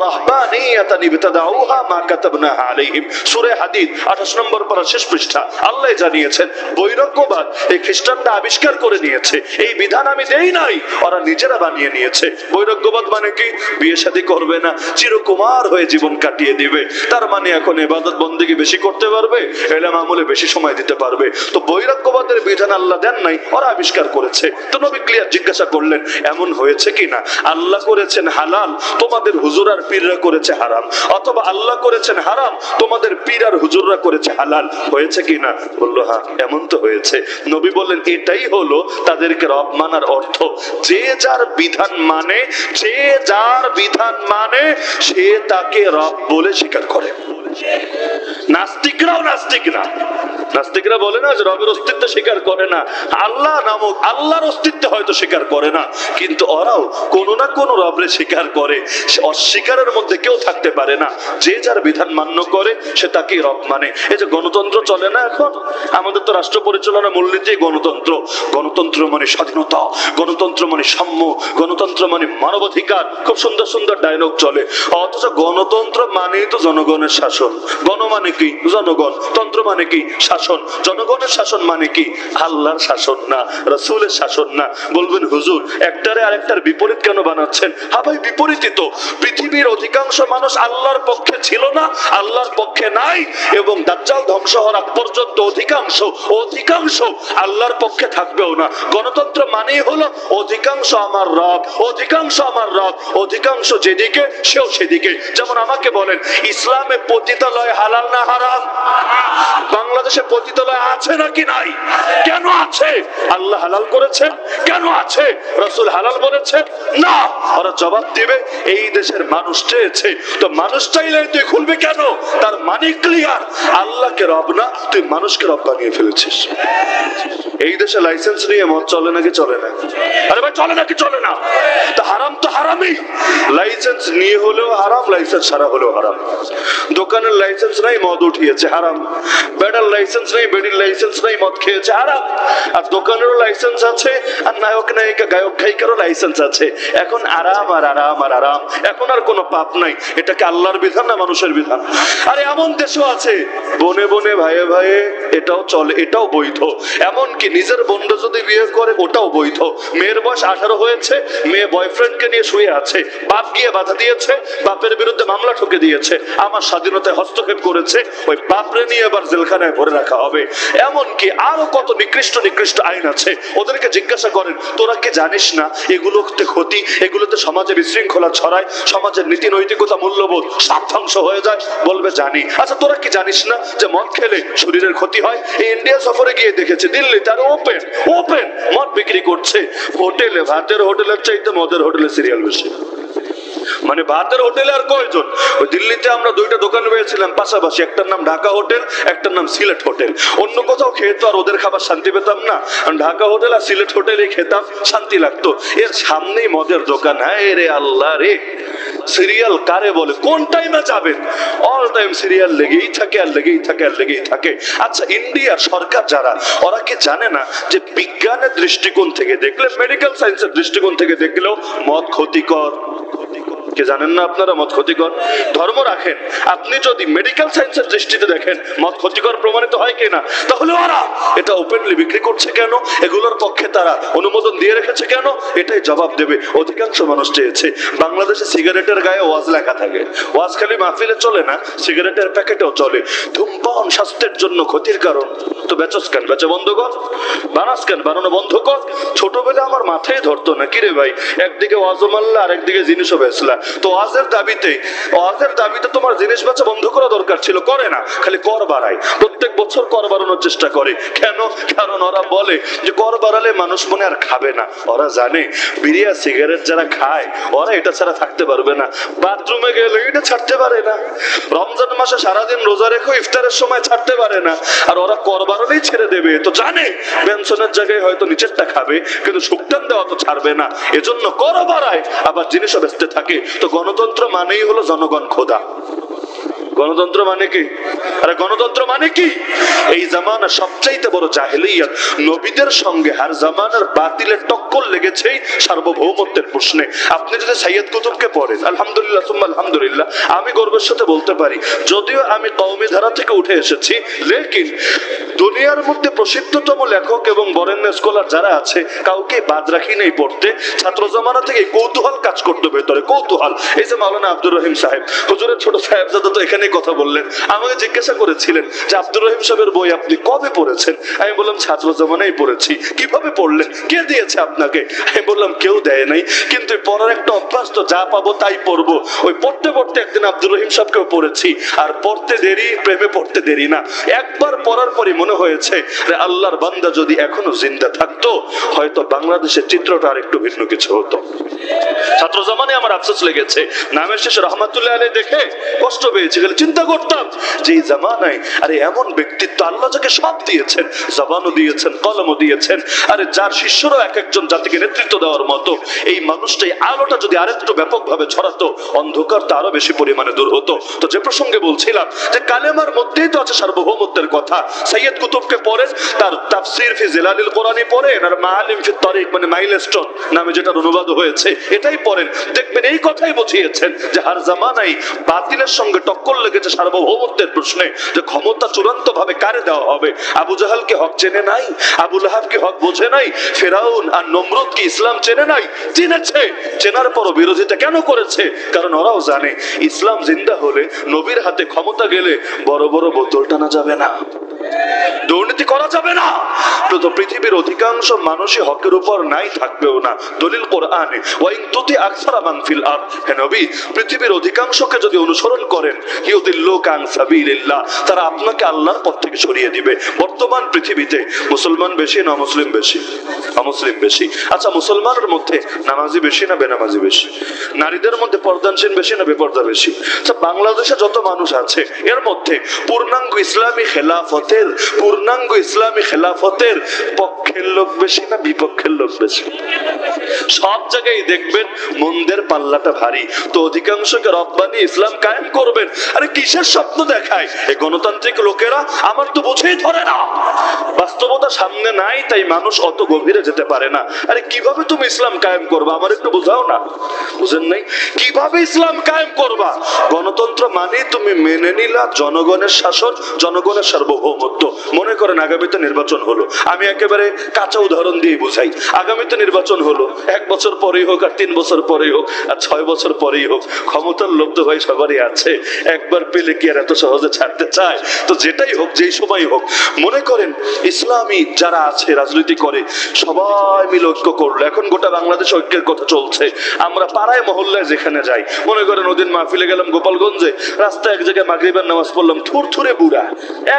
রাহবানিয়াতান ইবতাদাউহা মা কাতাবনাহা আলাইহিম, সূরা হাদীদ 28 নম্বর পারা শেষ পৃষ্ঠা। আল্লাহ জানিয়েছেন বৈরাগ্যবাদ এই খ্রিস্টানরা আবিষ্কার করে নিয়েছে, এই বিধান আমি দেই নাই, ওরা নিজেরা বানিয়ে নিয়েছে। বৈরাগ্যবাদ মানে কি? বিয়ে শাদী করবে না, চিরকুমার হয়ে জীবন কাটিয়ে দিবে। তার মানে এখন ইবাদত বন্দেগী বেশি করতে পারবে, ইলম আমলে বেশি সময় দিতে পারবে। তো বৈরাগ্যবাদের বিধান আল্লাহ দেন নাই, ওরা আবিষ্কার করেছে। তো নবী ক্লিয়ার জিজ্ঞাসা করলেন, এমন হয়েছে কিনা আল্লাহ করেছেন হালাল, তোমাদের হুজুর আর পীররা করেছে হারাম, অথবা আল্লাহ করেছেন হারাম, তোমাদের পীর আর হুজুররা করেছে হালাল, হয়েছে কিনা? বলল হ্যাঁ, এমন তো হয়েছে। নবী বললেন, এটাই হলো তাদেরকে রব মানার অর্থ। যে যার বিধান মানে, যে যার বিধান মানে, সে তাকে রব বলে স্বীকার করে। নাস্তিকরাও নাস্তিক না, নাস্তিকরা বলে না যে রবের অস্তিত্ব স্বীকার করে না, আল্লাহ নামক আল্লাহর অস্তিত্ব হয়তো স্বীকার করে না, কিন্তু ওরাও কোন না কোন রবরে স্বীকার করে। অস্বীকারের মধ্যে কেউ থাকতে পারে না। যে যার বিধান মান্য করে সে তাকেই রব মানে। এই যে গণতন্ত্র চলে না এখন, আমাদের তো রাষ্ট্র পরিচালনা মূলনীতি গণতন্ত্র। গণতন্ত্র মানে স্বাধীনতা, গণতন্ত্র মানে সাম্য, গণতন্ত্র মানে মানবাধিকার, খুব সুন্দর সুন্দর ডায়লগ চলে। অথচ গণতন্ত্র মানেই তো জনগণের শাসন। গণ মানে কি? জনগণ। তন্ত্র মানে কি? শাসন। জনগণের শাসন মানে কি? আল্লাহর শাসন না, রাসূলের শাসন না। বলবেন হুজুর একটারে আরেকটার বিপরীত কেন বানাচ্ছেন? হ্যাঁ ভাই, বিপরীতই তো। পৃথিবীর অধিকাংশ মানুষ আল্লাহর পক্ষে ছিল না, আল্লাহর পক্ষে নাই, এবং দাজ্জাল ধ্বংস হওয়ার আগ পর্যন্ত অধিকাংশ আল্লাহর পক্ষে থাকবেও না। গণতন্ত্র মানেই হলো অধিকাংশ আমার রব, অধিকাংশ আমার রব, অধিকাংশ যেদিকে সেও সেদিকে। যেমন আমাকে বলেন, ইসলামে পতিতালয় হালাল না হারাম? বাংলাদেশে পতিতালয় আছে নাকি নাই? কেন আছে? আল্লাহ হালাল করেছে। কেন আছে? রাসূল হালাল বলেছে না। ওরা জবাব দিবে, এই দেশের মানুষ চেয়েছে। তো মানুষ চাইলে তুই খুলবি কেন? তার মানে ক্লিয়ার, আল্লাহকে রব না, তুই মানুষকে রব বানিয়ে ফেলেছিস। এই দেশে লাইসেন্স নিয়ে মদ চলে নাকি চলে না? আরে ভাই, চলে নাকি চলে না? তা হারাম তো হারামই। লাইসেন্স নিয়ে হলেও হারাম, লাইসেন্স ছাড়া হলেও হারাম। দোকানের লাইসেন্স নাই, মদ উঠিয়েছে, হারাম। বেডার লাইসেন্স নাই, বেডির লাইসেন্স নাই, মদ খেয়েছে, হারাম। আর দোকানেরও লাইসেন্স আছে, আর নায়ক নায়িকা গায়ক গায়িকারও লাইসেন্স আছে। এখন আরাম আর আরাম আর আরাম, এখন আর কোনো পাপ নাই। এটাকে আল্লাহর বিধান না মানুষের বিধান? আরে এমন দেশও আছে, বনে বনে ভাইয়ে ভাইয়ে এটাও চলে, এটাও বৈধ। এমনকি নিজের বোনরা যদি বিয়ে করে ওটাও বৈধ। মেয়ের বয়স 18 হয়েছে, মেয়ে বয়ফ্রেন্ডকে নিয়ে শুয়ে আছে, বাপ গিয়ে বাধা দিয়েছে, বাপের বিরুদ্ধে মামলা ঠুকে দিয়েছে, আমার স্বাধীনতায় হস্তক্ষেপ করেছে, ওই বাপরে নিয়ে এবার জেলখানায় ভরে রাখা হবে। এমনকি আরো কত নিকৃষ্ট নিকৃষ্ট আইন আছে। ওদেরকে জিজ্ঞাসা করেন, তোরা কি জানিস না এগুলোতে ক্ষতি, এগুলোতে সমাজে বিশৃঙ্খলা ছড়ায়, সমাজের নীতি নৈতিকতা মূল্যবোধ সব ধ্বংস হয়ে যায়? বলবে জানি। আচ্ছা, তোরা কি জানিস না যে মদ খেলে শরীরের ক্ষতি হয়? এই ইন্ডিয়া সফরে গিয়ে দেখেছে, দিল্লিতে আর ওপেন মদ বিক্রি করছে। হোটেলে, ভাতের হোটেলের চাইতে মদের হোটেলে সিরিয়াল বেশি। মানে ভাতের হোটেলে আর কয়জন? ওই দিল্লিতে আমরা দুইটা দোকান পেয়েছিলাম পাশাপাশি, একটার নাম ঢাকা হোটেল, একটার নাম সিলেট হোটেল। অন্য কোথাও খেয়ে তো আর ওদের খাবার শান্তি পেতাম না, ঢাকা হোটেল আর সিলেট হোটেলে খেতাম, শান্তি লাগতো। এর সামনেই মদের দোকান। হ্যাঁ রে আল্লাহ রে, সিরিয়াল কারে বলে? কোন টাইমে যাবেন? অল টাইম সিরিয়াল লেগেই থাকে আর লেগেই থাকে আর লেগেই থাকে। আচ্ছা, ইন্ডিয়ার সরকার যারা, ওরা কি জানে না যে বিজ্ঞানের দৃষ্টিকোণ থেকে দেখলে, মেডিকেল সায়েন্সের দৃষ্টিকোণ থেকে দেখলেও মদ ক্ষতিকর? কে জানেন না আপনারা মদ ক্ষতিকর? ধর্ম রাখেন, আপনি যদি মেডিকেল সায়েন্সের দৃষ্টিতে দেখেন মদ ক্ষতিকর প্রমাণিত হয় কিনা, তাহলে ওরা এটা ওপেনলি বিক্রি করছে কেন? এগুলোর পক্ষে তারা অনুমোদন দিয়ে রেখেছে কেন? এটাই জবাব দেবে অধিকাংশ মানুষ চেয়েছে। বাংলাদেশে সিগারেটের গায়ে ওয়াজ লেখা থাকে, ওয়াজ খালি মাহফিলে চলে না, সিগারেটের প্যাকেটেও চলে। ধূমপান স্বাস্থ্যের জন্য ক্ষতির কারণ। তো বেচস কেন? বেচা বন্ধ কর। বানাস কেন? বানানো বন্ধ কর। ছোটবেলা আমার মাথায় ধরতো না, কিরে ভাই, একদিকে ওয়াজও মারলা আর একদিকে জিনিসও বেচলা। তো ওয়াজের দাবিতে তোমার জিনিস বেচা বন্ধ করা দরকার ছিল, করে না, খালি কর বাড়ায়। প্রত্যেক বছর কর বাড়ানোর চেষ্টা করে। কেন? কারণ ওরা বলে যে কর বাড়ালে মানুষ মনে আর খাবে না। ওরা জানে বিড়িয়া সিগারেট যারা খায় ওরা এটা ছাড়া থাকতে পারবে না, বাথরুমে গেলে এটা ছাড়তে পারে না, রমজান মাসে সারাদিন রোজা রেখে ইফতারের সময় ছাড়তে পারে না, আর ওরা করবারই ছেড়ে দেবে। তো জানে পেনশনের জায়গায় হয়তো নিচেরটা খাবে, কিন্তু সুক্তান দেওয়া তো ছাড়বে না, এজন্য কর বাড়ায়, আবার জিনিসও বেচতে থাকে। তো গণতন্ত্র মানেই হলো জনগণ খোদা। গণতন্ত্র মানে কি? আরে গণতন্ত্র মানে কি? এই জামানা সবচাইতে বড় জাহেলিয়াত। নবীদের সঙ্গে হার জামানার বাতিলের টক্কর লেগেছে সার্বভৌমত্বের প্রশ্নে। আপনি যদি সাইয়্যিদ কুতুবকে পড়েন, আলহামদুলিল্লাহ সুম্মা আলহামদুলিল্লাহ, আমি গর্বের সাথে বলতে পারি, যদিও আমি কওমি ধারা থেকে উঠে এসেছি, লেকিন দুনিয়ার মধ্যে প্রসিদ্ধতম লেখক এবং বরেণ্য স্কলার যারা আছে কাউকে বাদ রাখি নেই পড়তে। ছাত্র জামানা থেকে কৌতূহল কাজ করতে ভেতরে, কৌতূহল। এই যে মাওলানা আব্দুর রহিম সাহেব, হুজুরের ছোট সাহেবজাদা তো এখানে কথা বললেন, আমাকে জিজ্ঞাসা করেছিলেন যে আব্দুর রহিম সাহেবের বই আপনি কবে পড়েছেন? আমি বললাম ছাত্র জামানায় পড়েছি। কিভাবে পড়লেন? কে দিয়েছে আপনাকে? আমি বললাম কেউ দেয় নাই, কিন্তু পড়ার একটা অভ্যাস তো, যা পাবো তাই পড়বো। ওই পড়তে পড়তে একদিন আব্দুর রহিম সাহেবকেও পড়েছি। আর পড়তে দেরি, প্রেমে পড়তে দেরি না। একবার পড়ার পরই মনে হয়েছে যে আল্লাহর বান্দা যদি এখনো জিন্দা থাকতো, হয়তো বাংলাদেশের চিত্রটা আর একটু ভিন্ন কিছু হতো। ছাত্র জামানে আমার আফসোস লেগেছে, নামের শেষে রহমাতুল্লাহ আলাইহি দেখে কষ্ট পেয়েছি। চিন্তা করতাম যে এই জামানায় আরে এমন ব্যক্তিত্ব আল্লাহ যাকে সব দিয়েছেন, জবানও দিয়েছেন, কলমও দিয়েছেন, আরে যার শিষ্যরাও এক একজন জাতিকে নেতৃত্ব দেওয়ার মতো, এই মানুষটাই আলোটা যদি আরেকটু ব্যাপকভাবে ছড়াতো, অন্ধকার তো আরো বেশি পরিমাণে দূর হতো। তো যে প্রসঙ্গে বলছিলাম যে কালেমার মধ্যেই তো আছে সার্বভৌমত্বের কথা। সাইয়্যিদ কুতুবকে পড়েন, তার তাফসীর ফি জিলালিল কোরআনি পড়েন, আর মাআলিম ফি তারিক মানে মাইলস্টোন নামে যেটার অনুবাদ হয়েছে এটাই পড়েন, দেখবেন এই কথাই বুঝিয়েছেন যে হার জামানায় বাতিলের সঙ্গে টক্কর লেগেছে সার্বভৌমত্বের প্রশ্নে, যে ক্ষমতা চূড়ান্ত ভাবে কারে দেওয়া হবে। আবু জাহালকে হক চেনে নাই, আবু লাহাবকে হক বোঝে নাই, ফেরাউন আর নমরুদকে ইসলাম চেনে নাই, চিনেছে, চেনার পরও বিরোধিতা কেন করেছে? কারণ ওরাও জানে ইসলাম জিন্দা হলে, নবীর হাতে ক্ষমতা গেলে বড় বড় বোতল টানা যাবে না, দুর্নীতি করা যাবে না। তো পৃথিবীর অধিকাংশ মানুষই হকের উপর নাই, থাকবেও না। দলিল কোরআনে, ওয়াইন তুতি আকসারা মান ফিল আরদ, হে নবী পৃথিবীর অধিকাংশকে যদি অনুসরণ করেন, ইউদিল্লুকা আন সাবিলিল্লাহ, তারা আপনাকে আল্লাহর পথ থেকে সরিয়ে দিবে। বর্তমান পৃথিবীতে মুসলমান বেশি না মুসলিম বেশি? অমুসলিম বেশি। আচ্ছা, মুসলমানের মধ্যে নামাজি বেশি না বেনামাজি বেশি? নারীদের মধ্যে পর্দানশীল বেশি না বেপর্দা বেশি? আচ্ছা, বাংলাদেশে যত মানুষ আছে এর মধ্যে পূর্ণাঙ্গ ইসলামী খেলাফতের পক্ষের লোক বেশি না বিপক্ষের লোক বেশি? সব জায়গায় দেখবেন মন্দের পাল্লাটা ভারী। তো অধিকাংশকে রব্বানি ইসলাম কায়েম করবেন, আরে কিসের স্বপ্ন দেখায় এই গণতান্ত্রিক লোকেরা? আমার তো বুঝেই ধরে না, বাস্তবতা সামনে নাই, তাই মানুষ অত গভীরে যেতে পারে না। আরে কিভাবে তুমি ইসলাম কায়েম করবা, আমার একটু বোঝাও না। বুঝেন নাই? কিভাবে ইসলাম কায়েম করবা? গণতন্ত্র মানে তুমি মেনে নিলা জনগণের শাসন, জনগণের সার্বভৌমত্ব। মনে করেন আগামীতে নির্বাচন হলো, আমি একেবারে কাঁচা উদাহরণ দিয়ে বুঝাই। আগামীতে নির্বাচন হলো, 1 বছর পরেই হোক, আর 3 বছর পরেই হোক, আর 6 বছর পরেই হোক, ক্ষমতার লোভ তো ভাই সবারই আছে, একবার পেলে কি আর এত সহজে ছাড়তে চায়? তো যেটাই হোক, যেই সময় হোক, মনে করেন ইসলামী যারা আছে রাজনীতি করে সবাই মিলে ঐক্য করলো। এখন গোটা বাংলাদেশ ঐক্যের কথা চলছে। আমরা পাড়ায় মহল্লায় যেখানে যাই, মনে করেন ওদিন মাহফিলে গেলাম গোপালগঞ্জে, রাস্তায় এক জায়গায় মাগরিবের নামাজ পড়লাম, থুরথুরে বুড়া,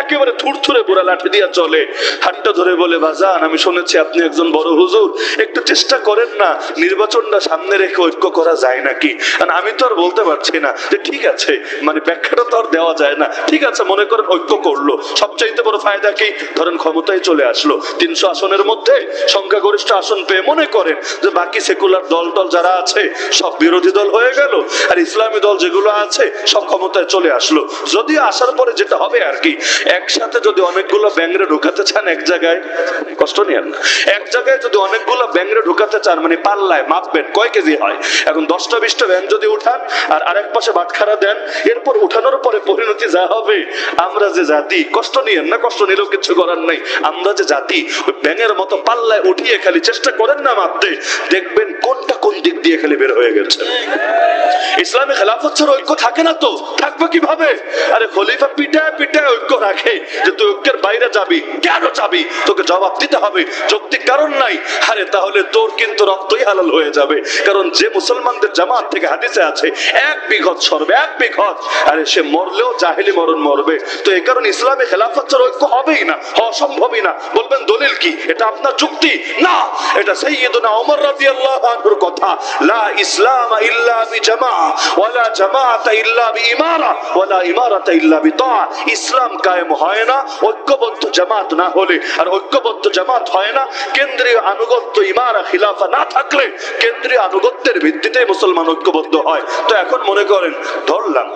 একেবারে থুরথুরে বুড়া, লাঠি দিয়া চলে, হাতটা ধরে বলে, বাজান আমি শুনেছি আপনি একজন বড় হুজুর, একটু চেষ্টা করেন না, নির্বাচনটা সামনে রেখে ঐক্য করা যায় নাকি? আমি তো আর বলতে পারছি না যে ঠিক আছে, মানে ব্যাখ্যাটা তো আর দেওয়া যায় না। ঠিক আছে, মনে করেন ঐক্য করলো, সবচাইতে বড় ফায়দা কি? ধরেন ক্ষমতায় চলে আসলো, 300 আসনের মধ্যে সংখ্যাগরিষ্ঠ আসন পেয়ে মনে করেন যে বাকি সেকুলার দল যারা আছে সব বিরোধী দল হয়ে গেল, আর ইসলামী দল যেগুলো আছে সব ক্ষমতায় চলে আসলো। যদি আসার পরে যেটা হবে আর কি, একসাথে যদি অনেকগুলো ব্যাংরে ঢুকাতে চান এক জায়গায়, কষ্ট নিয়েন না, এক জায়গায় যদি অনেকগুলো ব্যাংরে ঢুকাতে চান, মানে পাল্লায় মাপবেন কয় কেজি হয়। এখন 10টা-20টা ব্যাং যদি উঠান আর আরেক পাশে বাটখারা দেন, এরপর উঠানোর পরে পরিণতি যা হবে, আমরা যে জাতি, কষ্ট নিয়েন না, কষ্ট নিলেও কিছু করার নাই, আমরা যে জাতি ওই ব্যাঙের মতো পাল্লায় উঠিয়ে খালি চেষ্টা করেন না মাপতে, দেখবেন কোনটা কোন দিক দিয়ে খালি বের হয়ে গেছে। ইসলামী খেলাফত ছাড়া ঐক্য থাকে না তো, থাকবে কিভাবে? আরে খলিফা পিটায় পিটায় ঐক্য রাখে যে তুই ঐক্যের বাইরে যাবি, কেন যাবি, তোকে জবাব দিতে হবে, যৌক্তিক কারণ নাই। আরে তাহলে তোর কিন্তু রক্তই হালাল হয়ে যাবে, কারণ যে মুসলমানদের জামাত থেকে হাদিসে আছে এক বিঘত সরবে, এক বিঘত, আরে সে মরলেও জাহেলি মরণ মরবে। তো এই কারণে ইসলামী খেলাফত ছাড়া ঐক্য হবেই না, অসম্ভবই না। বলবেন দলিল কি? এটা আপনার যুক্তি না, এটা সাইয়্যিদুনা ওমর রাদিয়াল্লাহু আনহুর কথা, লা ইসলাম ইল্লা বিজামা ওয়ালা জামাআত ইল্লা বিইমারা ওয়ালা ইমারাত ইল্লা বিতাআ। ইসলাম কায়েম হয় না ঐক্যবদ্ধ জামাত না হলে, আর ঐক্যবদ্ধ জামাত হয় না কেন্দ্রীয় আনুগত্য ইমারা খিলাফা না থাকলে। কেন্দ্রীয় আনুগত্যের ভিত্তিতে মুসলমান ঐক্যবদ্ধ হয়। তো এখন মনে করেন ধরলাম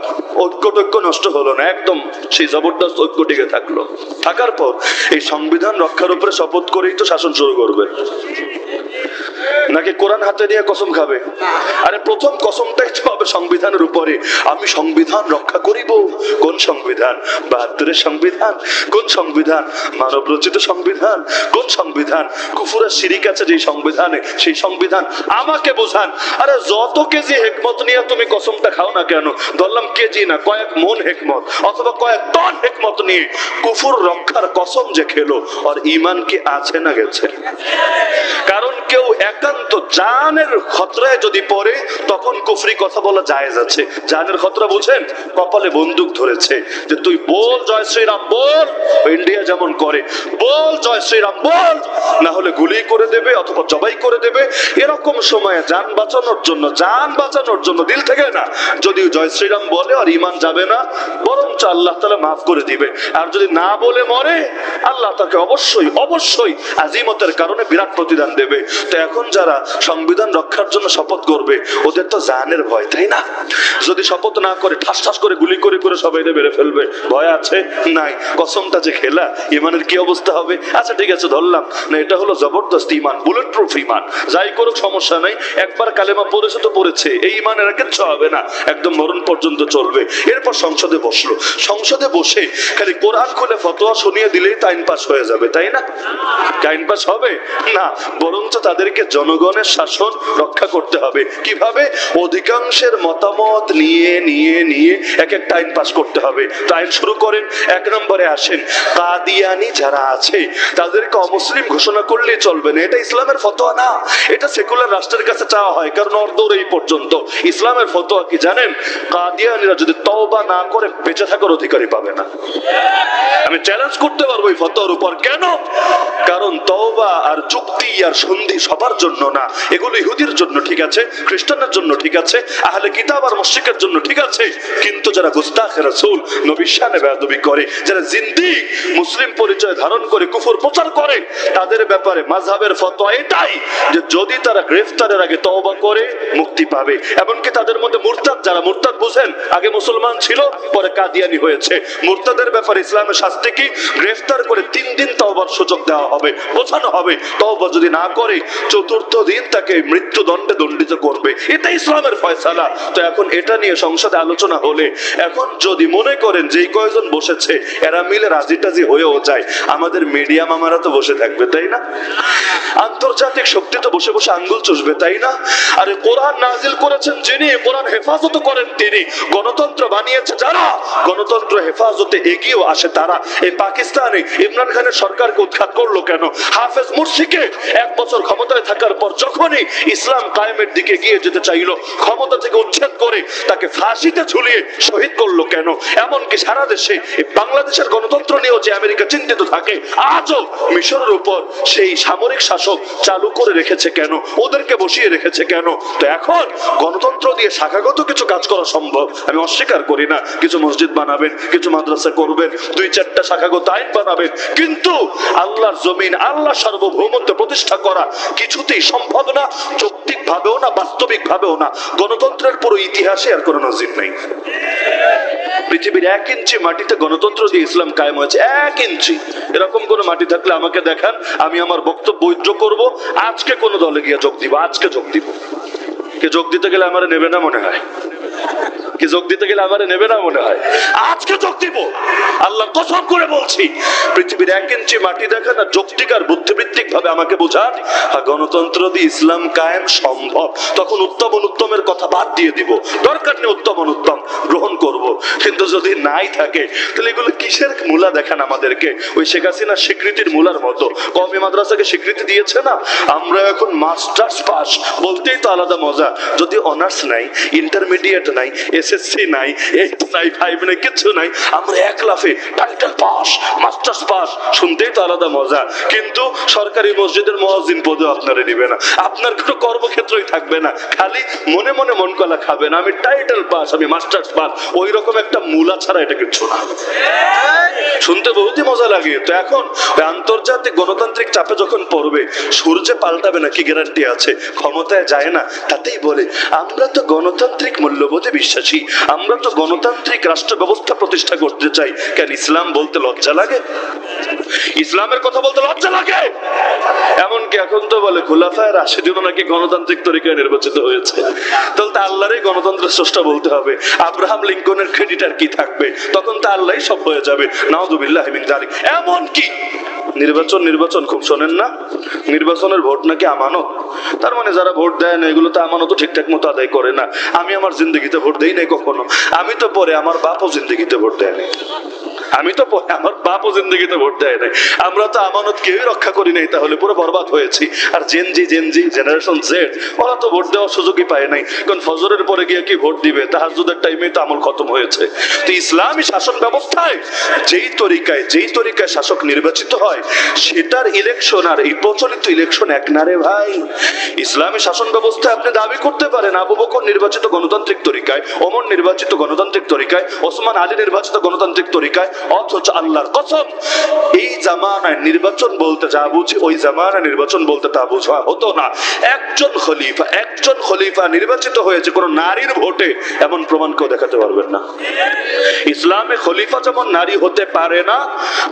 ঐক্য নষ্ট হলো না, একদম সেই জবরদস্ত ঐক্য টিকে থাকলো। থাকার পর এই সংবিধান রক্ষার উপরে শপথ করেই তো শাসন শুরু করবে, নাকি কোরআন হাতে নিয়ে কসম খাবে? আরে প্রথম কসমটাই তো হবে সংবিধানের উপরে, আমি সংবিধান রক্ষা করিব। কোন সংবিধান? ৭২-এর সংবিধান? কোন সংবিধান? মানব রচিত সংবিধান? কোন সংবিধান? কুফুরের শিরিক আছে যে সংবিধানে, সেই সংবিধান আমাকে বোঝান। আরে যত কেজি হেকমত নিয়ে তুমি কসমটা খাও না কেন, ধরলাম কেজি না কয়েক মন হেকমত অথবা কয়েক টন হেকমত নিয়ে কুফুর রক্ষার কসম যে খেলো, আর ঈমান কি আছে না গেছে? কারণ কেউ একান্ত জানের খতরায় যদি পড়ে তখন কুফরি কথা বলা জায়েজ আছে। জানের খতরা বুঝেন? কপালে বন্দুক ধরেছে যে তুই বল জয় শ্রীরাম বল, ইন্ডিয়া যেমন করে, বল জয় শ্রীরাম বল, না হলে গুলি করে দেবে অথবা জবাই করে দেবে। এরকম সময়ে জান বাঁচানোর জন্য দিল থেকে না, যদি জয় শ্রীরাম বলে আর ঈমান যাবে না, বরঞ্চ আল্লাহ তাআলা মাফ করে দিবে। আর যদি না বলে মরে, আল্লাহ তাকে অবশ্যই আজিমতের কারণে বিরাট প্রতিদান দেবে। তো এখন যারা সংবিধান রক্ষার জন্য শপথ করবে, ওদের তো জানের ভয়, তাই না? যদি শপথ না করে ঠাস ঠাস করে গুলি করে সবাই মেরে ফেলবে, ভয় আছে? নাই। কসমটা যে খেলা, ইমানের কি অবস্থা হবে? আচ্ছা ঠিক আছে ধরলাম না, এটা হলো জবরদস্ত ইমান, বুলেট প্রুফ ইমান, যাই করুক সমস্যা নাই, একবার কালেমা পড়েছে তো পড়েছে, এই ইমানের কিচ্ছু হবে না, একদম মরণ পর্যন্ত চলবে। এরপর সংসদে বসলো, সংসদে বসে খালি কোরআন খুলে ফতোয়া শুনিয়ে দিলেই তো আইন পাস হয়ে যাবে, তাই না? আইন পাস হবে না, বরঞ্চ তাদেরকে জনগণের শাসন রক্ষা করতে হবে। কিভাবে? অধিকাংশের মতামত নিয়ে এক একটা আইন পাস করতে হবে। তো আইন শুরু করেন। এক নম্বরে আসেন, কাদিয়ানি যারা আছে তাদেরকে অমুসলিম ঘোষণা করলেই চলবে না, এটা ইসলামের ফতোয়া না, এটা সেকুলার রাষ্ট্রের কাছে চাওয়া হয়, কারণ অর্ধর এই পর্যন্ত। ইসলামের ফতোয়া কি জানেন? কাদিয়ানিরা যদি তওবা না করে বেঁচে থাকার অধিকারই পাবে না। আমি চ্যালেঞ্জ করতে পারবো এই ফতোয়ার উপর। কেন? কারণ তওবা আর চুক্তি আর সন্ধি সবার জন্য না, এগুলো ইহুদির জন্য ঠিক আছে, খ্রিস্টানের জন্য ঠিক আছে, আহলে কিতাব আর মুশরিকের জন্য ঠিক আছে, কিন্তু যারা গুস্তাখে রাসূল, নবীর শানে বেয়াদবি করে, যারা জিন্দিক, মুসলিম পরিচয় ধারণ করে কুফর প্রচার করে, তাদের ব্যাপারে মাযহাবের ফতোয়া এটাই যে যদি তারা গ্রেফতারের আগে তওবা করে মুক্তি পাবে। এমনকি তাদের মধ্যে মুরতাদ, যারা মুরতাদ বুঝেন, আগে মুসলমান ছিল পরে কাদিয়ানি হয়েছে, মুরতাদের ব্যাপারে ইসলামের শাস্তি কি? গ্রেফতার করে 3 দিন তওবার সুযোগ দেওয়া হবে, বোঝানো হবে, তওবা যদি না করে 4র্থ দিন তাকে মৃত্যুদণ্ডে দণ্ডিত করবে। এটা ইসলামের ফয়সালা। তো এখন এটা নিয়ে সংসদে আলোচনা হলে, এখন যদি মনে করেন যে কয়জন বসেছে এরা মিলে রাজি টাজি হয়েও যায়, আমাদের মিডিয়া মামারা তো বসে থাকবে, তাই না? আন্তর্জাতিক শক্তি তো বসে বসে আঙ্গুল চুষবে, তাই না? আরে কোরআন নাজিল করেছেন যিনি, কোরআন হেফাজত করেন তিনি, গণতন্ত্র বানিয়েছে যারা, গণতন্ত্র হেফাজতে এগিয়েও আসে তারা। এই পাকিস্তানে ইমরান খানের সরকারকে উৎখাত করলো কেন? হাফেজ মুরসিকে 1 বছর ক্ষমতায় থাকার পর যখনই ইসলাম কায়েমের দিকে এগিয়ে যেতে চাইলো, ক্ষমতা থেকে উচ্ছেদ করে তাকে ফাঁসিতে ঝুলিয়ে শহীদ করলো কেন? এমনকি সারা দেশে বাংলাদেশের গণতন্ত্র নিয়েও যে আমেরিকা চিন্তিত থাকে, আজও মিশরের উপর সেই সামরিক শাসক চালু করে রেখেছে কেন? ওদেরকে বসিয়ে রেখেছে কেন? তো এখন গণতন্ত্র দিয়ে শাখাগত কিছু কাজ করা সম্ভব, আমি অস্বীকার করি না। কিছু মসজিদ বানাবেন, কিছু মাদ্রাসা করবেন, 2-4টা শাখাগত আইন বানাবেন, কিন্তু আল্লাহর জমিন, আল্লাহ সার্বভৌমত্ব প্রতিষ্ঠা করা কিছুতেই সম্ভব না, যৌক্তিক ভাবেও না, বাস্তবিক ভাবেও না। গণতন্ত্রের পুরো ইতিহাসে আর কোনো নজির নেই। পৃথিবীর 1 ইঞ্চি মাটিতে গণতন্ত্র দিয়ে ইসলাম কায়েম হয়েছে, 1 ইঞ্চি। এরকম কোন মাটি থাকলে আমাকে দেখান, আমি আমার বক্তব্য উইথড্র করব, আজকে কোন দলে গিয়ে যোগ দিব, আজকে যোগ দিব। কে যোগ দিতে গেলে আমার নেবে না মনে হয়? কি যোগ দিতে গেলে আমারে নেবে না মনে হয়? আজকে যোগ দিব, আল্লাহর কসম করে বলছি। পৃথিবীর 1 ইঞ্চি মাটি দেখেন না, যৌক্তিক আর বুদ্ধিবৃত্তিক ভাবে আমাকে বোঝান গণতন্ত্র দিয়ে ইসলাম কায়েম সম্ভব, তখন উত্তম অনুত্তমের কথা বাদ দিয়ে দিব, দরকার নেই উত্তম অনুত্তম গ্রহণ করব। কিন্তু যদি নাই থাকে তাহলে এগুলো কিসের মূলা দেখান আমাদেরকে? ওই শেখ হাসিনা স্বীকৃতির মূলার মতো। কওমি মাদ্রাসাকে স্বীকৃতি দিয়েছে না, আমরা এখন মাস্টার্স পাস, বলতেই তো আলাদা মজা। যদি অনার্স নাই, ইন্টারমিডিয়েট নাই, এসএসসি নাই, 8 নাই, 5 নাই, কিছু নাই, আমরা এক লাফে টাইটেল পাস, মাস্টার্স পাস, শুনতেই তো আলাদা মজা। কিন্তু সরকারি মসজিদের মুয়াজ্জিন পদে আপনারা নিবে না, আপনার কোনো কর্মক্ষেত্রই থাকবে না, খালি মনে মনে মন কলা খাবেন আমি টাইটেল পাস, আমি মাস্টার্স পাস। ওই রকম একটা মূলা ছাড়া এটা কিছু না। শুনতে বহুতই মজা লাগে। তো এখন ওই আন্তর্জাতিক গণতান্ত্রিক চাপে যখন পড়বে, সূর্যে পাল্টাবে না কি গ্যারান্টি আছে? ক্ষমতায় যায় না, তাতেই বলে আমরা তো গণতান্ত্রিক মূল্যবোধে বিশ্বাসী, আমরা তো গণতান্ত্রিক রাষ্ট্র ব্যবস্থা প্রতিষ্ঠা করতে চাই। কেন ইসলাম বলতে লজ্জা লাগে? ইসলামের কথা বলতে লজ্জা লাগে? এমনকি এখন তো বলে খুলাফায়ে রাশিদুন নাকি গণতান্ত্রিক তরিকায় নির্বাচিত হয়েছে। তাহলে তো আল্লাহরই গণতন্ত্রের স্রষ্টা বলতে হবে। আব্রাহাম লিঙ্কনের ক্রেডিট আর কি থাকবে? তখন তো আল্লাহই সব হয়ে যাবে। নাউযুবিল্লাহি মিন যালিক। এমনকি নির্বাচন খুব শোনেন না, নির্বাচনের ভোট নাকি আমানত। তার মানে যারা ভোট দেয় না এগুলো তো আমানত ঠিকঠাক মতো আদায় করে না। আমি আমার জিন্দগিতে ভোট দেই নাই কখনো, আমি তো পরে আমার বাপও জিন্দগিতে ভোট দেয় নাই, আমি তো পরে আমার বাপও জিন্দগিতে ভোট দেয় নাই। আমরা তো আমানত কেউই রক্ষা করি নাই, তাহলে পুরো বরবাদ হয়েছি। আর জেনজি জেনারেশন জেড, ওরা তো ভোট দেওয়ার সুযোগই পায় নাই, কারণ ফজরের পরে গিয়ে কি ভোট দিবে? তাহাজ্জুদের টাইমে তো আমল খতম হয়েছে। তো ইসলামী শাসন ব্যবস্থায় যেই তরিকায় শাসক নির্বাচিত হয়, সেটার ইলেকশন আর এই প্রচলিত ইলেকশন এক না রে ভাই। ইসলামী শাসন ব্যবস্থায় আপনি দাবি করতে পারেন আবু বকর নির্বাচিত গণতান্ত্রিক তরিকায়, ওমর নির্বাচিত গণতান্ত্রিক তরিকায়, ওসমান আলী নির্বাচিত গণতান্ত্রিক তরিকায়, অথচ আল্লাহর কসম এই জামানায় নির্বাচন বলতে যা বুঝি, ওই জামানায় নির্বাচন বলতে তা বুঝা হতো না। একজন খলিফা নির্বাচিত হয়েছে কোন নারীর ভোটে, এমন প্রমাণ কেউ দেখাতে পারবেন না। ইসলামে খলিফা যেমন নারী হতে পারে না,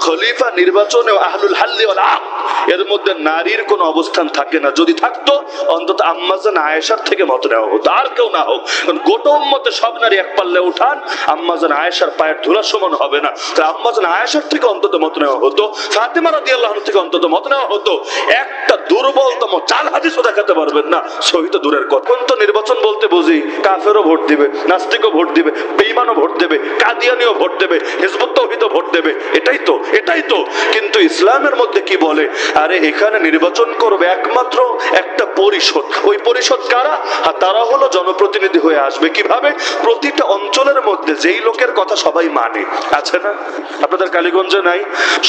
খলিফা নির্বাচনে আহলুল হাল্লি ওয়াল আকদ এর মধ্যে নারীর কোনো অবস্থান থাকে না। যদি থাকতো অন্তত আম্মাজান আয়েশার থেকে মত নেওয়া হতো, আর কেউ না হোক। কারণ গোটা উম্মতে সব নারী এক পাল্লে উঠান, আম্মাজান আয়েশার পায়ের ধুলা সমান হবে না। আম্মাজান আয়েশার থেকে অন্তত মত নেওয়া হতো, ফাতেমা রাদিয়াল্লাহু আনহা থেকে অন্তত মত নেওয়া হতো। একটা দুর্বলতম জাল হাদিসও দেখাতে পারবেন না, সহিত দূরের কথা। তো নির্বাচন বলতে বুঝি কাফেরও ভোট দিবে, নাস্তিকও ভোট দিবে, বেঈমানও ভোট দেবে, কাদিয়ানিও ভোট দেবে, হিজবুত তাওহীদও ভোট দেবে। এটাই তো। কিন্তু ইসলামের মধ্যে কি বলে? আরে এখানে নির্বাচন করবে একমাত্র একটা পরিষদ। ওই পরিষদ কারা? তারা হলো জনপ্রতিনিধি হয়ে আসবে। কিভাবে? প্রতিটা অঞ্চলের মধ্যে যেই লোকের কথা সবাই মানে, আছে না? আপনাদের কালীগঞ্জে নাই?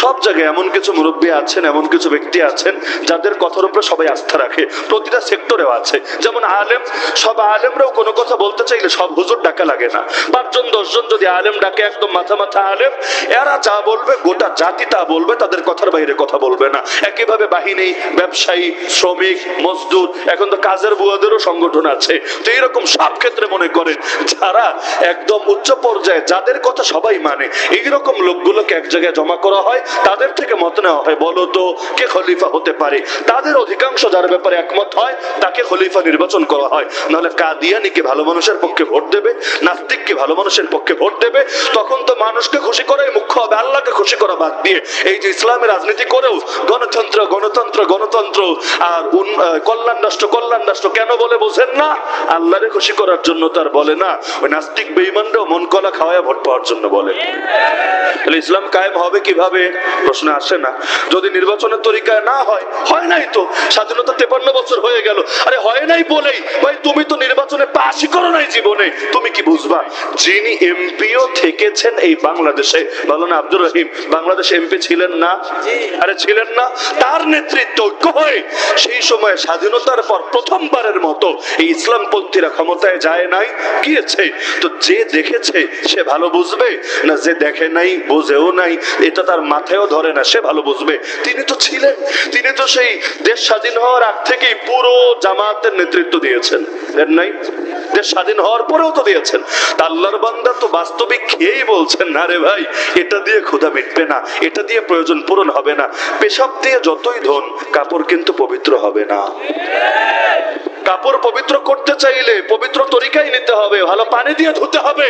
সব জায়গায় এমন কিছু মুরব্বী আছেন, এমন কিছু ব্যক্তি আছেন যাদের কথার উপরে সবাই আস্থা রাখে। প্রতিটা সেক্টরেও আছে। যেমন আলেম, সব আলেমরাও কোনো কথা বলতে চাইলে সব হুজুর ডাকা লাগে না। 5 জন 10 জন যদি আলেম ডাকে, একদম মাথা আলেম, এরা যা বলবে গোটা জাতি তা বলবে, তাদের কথার বাইরে কথা বলবে না। একইভাবে বাহিনী, ব্যবসায়ী, শ্রমিক, মজদুর, এখন তো কাজের বুয়াদেরও সংগঠন আছে। তো এইরকম সব ক্ষেত্রে মনে করেন যারা একদম উচ্চ পর্যায়ে, যাদের কথা সবাই মানে, এইরকম লোকগুলোকে এক জায়গায় জমা করা হয়, তাদের থেকে মত নেওয়া হয়, বলো তো কে খলিফা হতে পারে। তাদের অধিকাংশ যার ব্যাপারে একমত হয় তাকে খলিফা নির্বাচন করা হয়। নাহলে কাদিয়ানিকে ভালো মানুষের পক্ষে ভোট দেবে, নাস্তিককে ভালো মানুষের পক্ষে ভোট দেবে। তখন তো মানুষকে খুশি করাই মুখ্য হবে, আল্লাহকে খুশি করা বাদ দিয়ে। এই যে ইসলামের রাজনীতি করেও গণতন্ত্র আর কল্যাণ রাষ্ট্র কেন বলে বোঝেন না? আল্লাহরে খুশি করার জন্য তার বলে না, ওই নাস্তিক বেঈমানরাও মন কলা খাওয়ায় ভোট পাওয়ার জন্য বলে। তাহলে ইসলাম কায়েম হবে কিভাবে? প্রশ্ন আসে না। যদি নির্বাচনের তরিকায় না হয়, হয় নাই তো, স্বাধীনতা 53 বছর হয়ে গেল। আরে হয় নাই বলেই ভাই, তুমি তো নির্বাচনে পাশই করো নাই জীবনে, তুমি কি বুঝবা? যিনি এমপিও থেকেছেন এই বাংলাদেশে, বলো না আব্দুর রহিম বাংলাদেশ এমপি ছিলেন না? আরে ছিলেন না? তার নেতৃত্ব ঐক্য হয়ে সেই সময় স্বাধীনতার পর প্রথমবারের মতো এই ইসলামপন্থীরা ক্ষমতায় যায় নাই, গিয়েছে। তো যে দেখেছে সে ভালো বুঝবে না, যে দেখে নাই, বোঝেও নাই, এটা তার মাথায়ও ধরে না, সে ভালো বুঝবে? তিনি তো ছিলেন, তিনি তো সেই দেশ স্বাধীন হওয়ার আগ থেকেই পুরো জামাতের নেতৃত্ব দিয়েছেন, দেন নাই? দেশ স্বাধীন হওয়ার পরেও তো দিয়েছেন। আল্লাহর বান্দা তো বাস্তবিক খেয়েই বলছেন, না রে ভাই, এটা দিয়ে ক্ষুধা মিটবে না, এটা দিয়ে প্রয়োজন পূরণ হবে না। পেশাব দিয়ে যতই ধন, কাপড় কিন্তু পবিত্র হবে না। কাপড় পবিত্র করতে চাইলে পবিত্র তরিকাই নিতে হবে, ভালো পানি দিয়ে ধুতে হবে।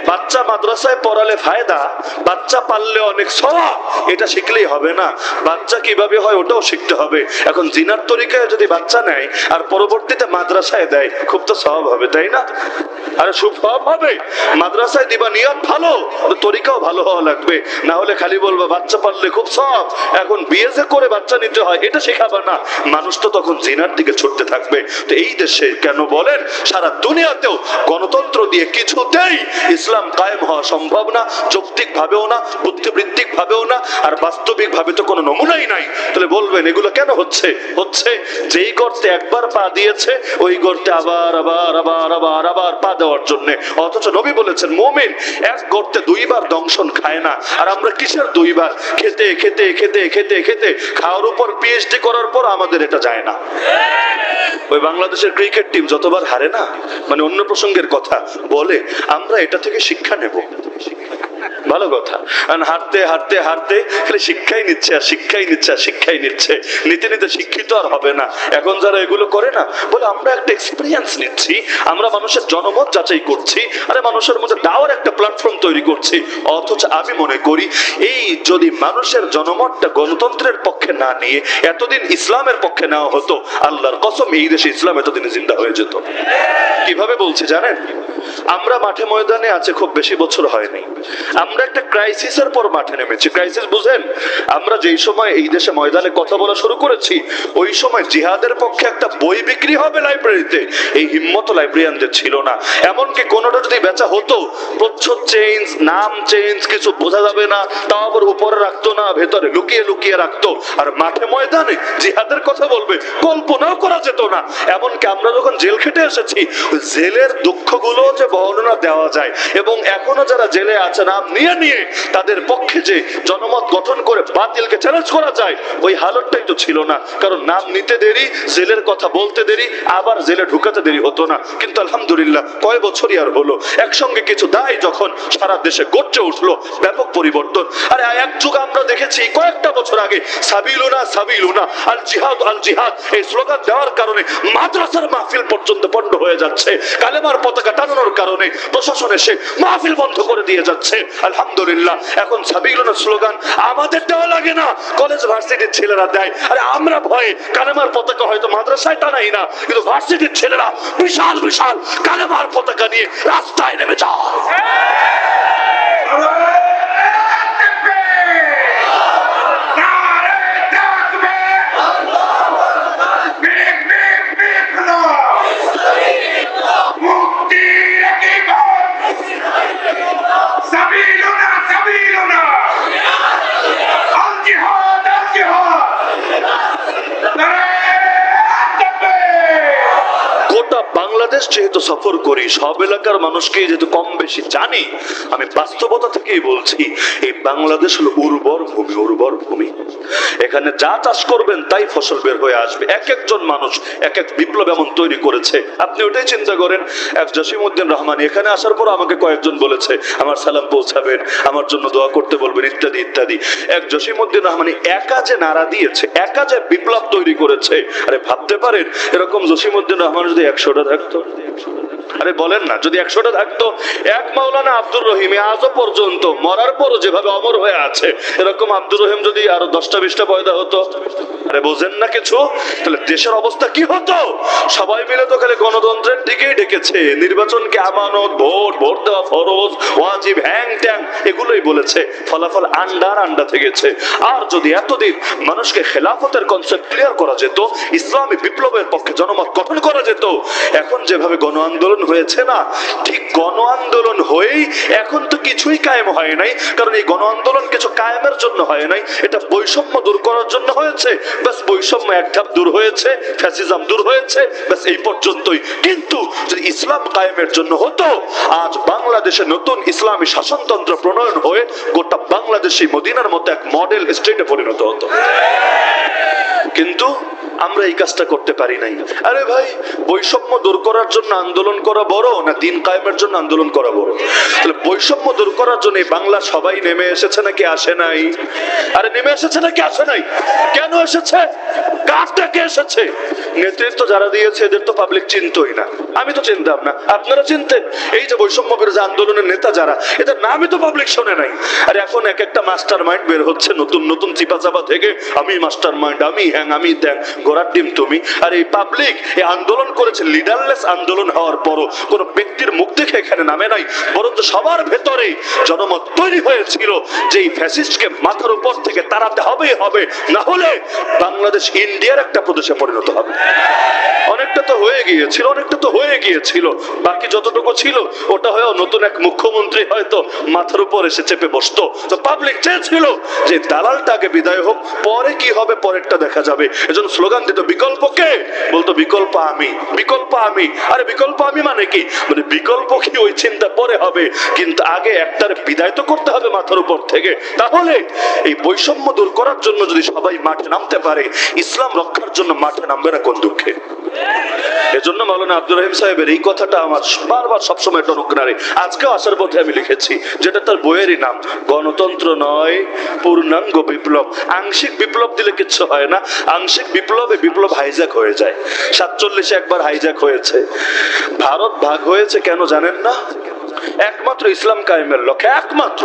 বাচ্চা মাদ্রাসায় পড়ালে ফায়দা, বাচ্চা পাললে অনেক সওয়াব, এটা শিখলেই হবে না, বাচ্চা কিভাবে হয় ওটাও শিখতে হবে। এখন জিনার তরিকায় যদি বাচ্চা নেয় আর পরবর্তীতে মাদ্রাসায় দেয়, খুব তো সওয়াব হবে, তাই না? আরে খুব সওয়াব হবে। মাদ্রাসায় দিবা, নিয়ত ভালো, তরিকাও ভালো হওয়া লাগবে, না হলে খালি বলবা বাচ্চা পাললে খুব সওয়াব, এখন বিয়ে যে করে বাচ্চা নিতে হয় এটা শেখাবা না, মানুষ তো তখন জিনার দিকে ছুটতে থাকবে। তো এই দেশে কেন বলেন, সারা দুনিয়াতেও গণতন্ত্র দিয়ে কিছুতেই ইসলাম কায়েম হওয়া সম্ভব না, যৌক্তিক ভাবেও না, বুদ্ধিবৃত্তিক ভাবেও না, আর বাস্তবিক ভাবে তো কোনো নমুনাই নাই। তাহলে বলবেন এগুলো কেন হচ্ছে? হচ্ছে যেই গর্তে একবার পা দিয়েছে ওই গর্তে আবার আবার আবার আবার আবার পা দেওয়ার জন্য। অথচ নবী বলেছেন মুমিন এক গর্তে দুইবার দংশন খায় না। আর আমরা কিসের দুইবার? খেতে খেতে খেতে খেতে খেতে খাওয়ার উপর পিএইচডি করার পর আমাদের এটা যায় না। ওই বাংলাদেশের ক্রিকেট টিম যতবার হারে না, মানে অন্য প্রসঙ্গের কথা বলে, আমরা এটা থেকে শিক্ষা নেব, ভালো কথা। হারতে হারতে হারতে খালি শিক্ষাই নিচ্ছে আর শিক্ষাই নিচ্ছে আর শিক্ষাই নিচ্ছে, নিতে নিতে শিক্ষিত আর হবে না। এখন যারা এগুলো করে না, বলে আমরা একটা এক্সপিরিয়েন্স নিচ্ছি, আমরা মানুষের জনমত যাচাই করছি, আরে মানুষের মধ্যে দাওয়ার একটা প্ল্যাটফর্ম তৈরি করছি। অথচ আমি মনে করি এই যদি মানুষের জনমতটা গণতন্ত্রের পক্ষে না নিয়ে এতদিন ইসলামের পক্ষে নেওয়া হতো, আল্লাহর কসম এই দেশে ইসলাম এতদিন জিন্দা হয়ে যেত। কিভাবে বলছি জানেন? আমরা মাঠে ময়দানে আছে খুব বেশি বছর হয়নি, আমরা একটা ক্রাইসিসের পর মাঠে নেমেছি। ক্রাইসিস বুঝেন? আমরা যেই সময় এই দেশে ময়দানে কথা বলা শুরু করেছি ওই সময় জিহাদের পক্ষে একটা বই বিক্রি হবে লাইব্রেরিতে, এই হিম্মত লাইব্রেরিয়ানদের ছিল না। এমনকি কোনোটা যদি বেচা হতো, প্রচ্ছদ চেঞ্জ, নাম চেঞ্জ, কিছু বোঝা যাবে না, তাও আবার উপরে রাখতো না, ভেতরে লুকিয়ে লুকিয়ে রাখতো। আর মাঠে ময়দানে জিহাদের কথা বলবে কল্পনাও করা যেত না। এমনকি আমরা যখন জেল খেটে এসেছি, জেলের দুঃখগুলো যে বর্ণনা দেওয়া যায়, এবং এখনো যারা জেলে আছে নাম নিয়ে নিয়ে তাদের পক্ষে যে জনমত গঠন করে বাতিলকে চ্যালেঞ্জ করা যায়, ওই হালতটাই তো ছিল না। কারণ নাম নিতে দেরি, জেলের কথা বলতে দেরি, আবার জেলে ঢুকাতে দেরি হতো না। কিন্তু আলহামদুলিল্লাহ কয় বছরই আর হলো, একসঙ্গে কিছু দায় যখন সারা দেশে গড়ে উঠলো, ব্যাপক পরিবর্তন। আরে এক যুগ আমরা দেখেছি কয়েকটা বছর আগে সাবিলুনা সাবিলুনা আল জিহাদ আল জিহাদ এই স্লোগান দেওয়ার কারণে মাদ্রাসার মাহফিল পর্যন্ত বন্ধ হয়ে যাচ্ছে, কালেমার পতাকা টানানোর কারণে প্রশাসন এসে মাহফিল বন্ধ করে দিয়ে যাচ্ছে। আলহামদুলিল্লাহ এখন সাবিলুনা স্লোগান আমাদের দেওয়া লাগে না, কলেজ ভার্সিটির ছেলেরা দেয়। আরে আমরা ভয়ে কালেমার পতাকা হয়তো মাদ্রাসায় টানাই না, কিন্তু ভার্সিটির ছেলেরা বিশাল বিশাল কালেমার পতাকা নিয়ে রাস্তায় নেমে যায়। বাংলাদেশ যেহেতু সফর করি, সব এলাকার মানুষকে যেহেতু কম বেশি জানি, আমি বাস্তবতা থেকেই বলছি এই বাংলাদেশ হলো উর্বর ভূমি, উর্বর ভূমি। এখানে যা চাষ করবেন তাই ফসল বের হয়ে আসবে। এক একজন মানুষ এক এক বিপ্লব এমন তৈরি করেছে, আপনি ওটাই চিন্তা করেন। এক জসিমউদ্দিন রহমানী এখানে আসার পর আমাকে কয়েকজন বলেছে আমার সালাম পৌঁছাবেন, আমার জন্য দোয়া করতে বলবেন, ইত্যাদি ইত্যাদি। এক জসিমউদ্দিন রহমানী একা যে নারা দিয়েছে, একা যে বিপ্লব তৈরি করেছে, আরে ভাবতে পারেন এরকম জসিমউদ্দিন রহমান যদি 100টা থাকতো, আরে বলেন না, যদি 100টা থাকতো, এক মাওলানা আব্দুর রহিম আজও পর্যন্ত মরার পরও যেভাবে অমর হয়ে আছে, এরকম আব্দুর রহিম যদি আরো 10টা 20টা পয়দা হতো, আরে বোঝেন না কিছু, তাহলে দেশের অবস্থা কি হতো? সবাই মিলে তো খালি গণতন্ত্রের দিকেই ডেকেছে, নির্বাচনকে আমানত, ভোট, ভোট দেওয়া ফরজ, ওয়াজিব, হ্যাং ট্যাং এগুলোই বলেছে, ফলাফল আন্ডার আন্ডা থেকেছে। আর যদি এতদিন মানুষকে খেলাফতের কনসেপ্ট ক্লিয়ার করা যেত, ইসলামী বিপ্লবের পক্ষে জনমত গঠন করা যেত, এখন যেভাবে গণ আন্দোলন হয়েছে না, ঠিক গণ আন্দোলন হয়েই এখন তো কিছুই কায়েম হয় নাই। কারণ এই গণ আন্দোলন কিছু কায়েমের জন্য হয় নাই, এটা বৈষম্য দূর করার জন্য হয়েছে। ব্যাস বৈষম্য এক ধাপ দূর হয়েছে, ফ্যাসিজম দূর হয়েছে, ব্যাস এই পর্যন্তই। কিন্তু যদি ইসলাম কায়েমের জন্য হতো, আজ বাংলাদেশে নতুন ইসলামী শাসনতন্ত্র প্রণয়ন হয়ে গোটা বাংলাদেশী মদিনার মতো এক মডেল স্টেটে পরিণত হতো। কিন্তু আমরা এই কাজটা করতে পারি নাই। আরে ভাই, বৈষম্য দূর করার জন্য আন্দোলন করা বড় না দিন কায়েমের জন্য আন্দোলন করা বড়? তাহলে বৈষম্য দূর করার জন্য বাংলা সবাই নেমে এসেছে নাকি আসে নাই? আরে নেমে এসেছে নাকি আসে নাই? কেন এসেছে? কাজটা কে এসেছে? নেতৃত্ব যারা দিয়েছে এদের তো পাবলিক চিনতই না, আমি তো চিনতাম না, আপনারা চিনতেন। এই যে বৈষম্য বিরোধী আন্দোলনের নেতা যারা, এদের নামই তো পাবলিক শোনে নাই। আর এখন এক একটা মাস্টার মাইন্ড বের হচ্ছে নতুন নতুন চিপা চাপা থেকে, আমি মাস্টার মাইন্ড, আমি হ্যাং, আমি ত্যাং, গোড়ার ডিম তুমি। আর এই পাবলিক এই আন্দোলন করেছে, লিডারলেস আন্দোলন হওয়ার পরও কোন ব্যক্তির মুখ দেখে এখানে নামে নাই, বরঞ্চ সবার ভেতরে জনমত তৈরি হয়েছিল যে এই ফ্যাসিস্টকে মাথার উপর থেকে তাড়াতে হবে, না হলে বাংলাদেশ ইন্ডিয়ার একটা প্রদেশে পরিণত হবে। অনেকটা তো হয়ে গিয়েছিল, বাকি যতটুকু ছিল ওটা হয়েও নতুন এক মুখ্যমন্ত্রী হয়তো মাথার উপর এসে চেপে বসতো। তো পাবলিক চেয়েছিল যে দালালটাকে বিদায় হোক, পরে কি হবে পরেরটা দেখা যাবে। এজন্য স্লোগান দিত বিকল্প কে? বলতো বিকল্প আমি, বিকল্প আমি। আরে বিকল্প আমি মানে কি? মানে বিকল্প কি ওই চিন্তা পরে হবে, কিন্তু আগে একটার বিদায় তো করতে হবে মাথার উপর থেকে। তাহলে এই বৈষম্য দূর করার জন্য যদি সবাই মাঠে নামতে পারে, ইসলাম রক্ষার জন্য মাঠে নামবে না কোন দুঃখে? এজন্য মাওলানা আব্দুর রহিম সাহেবের এই কথাটা আমার বারবার সবসময় টনক নাড়ে। আজকেও আসার পথে আমি লিখেছি, যেটা তার বইয়েরই নাম, গণতন্ত্র নয় পূর্ণাঙ্গ বিপ্লব। আংশিক বিপ্লব দিলে কিচ্ছু হয় না, আংশিক বিপ্লবে বিপ্লব হাইজ্যাক হয়ে যায়। 47 একবার হাইজ্যাক হয়েছে। ভারত ভাগ হয়েছে কেন জানেন না? একমাত্র ইসলাম কায়েমের লক্ষ্যে। একমাত্র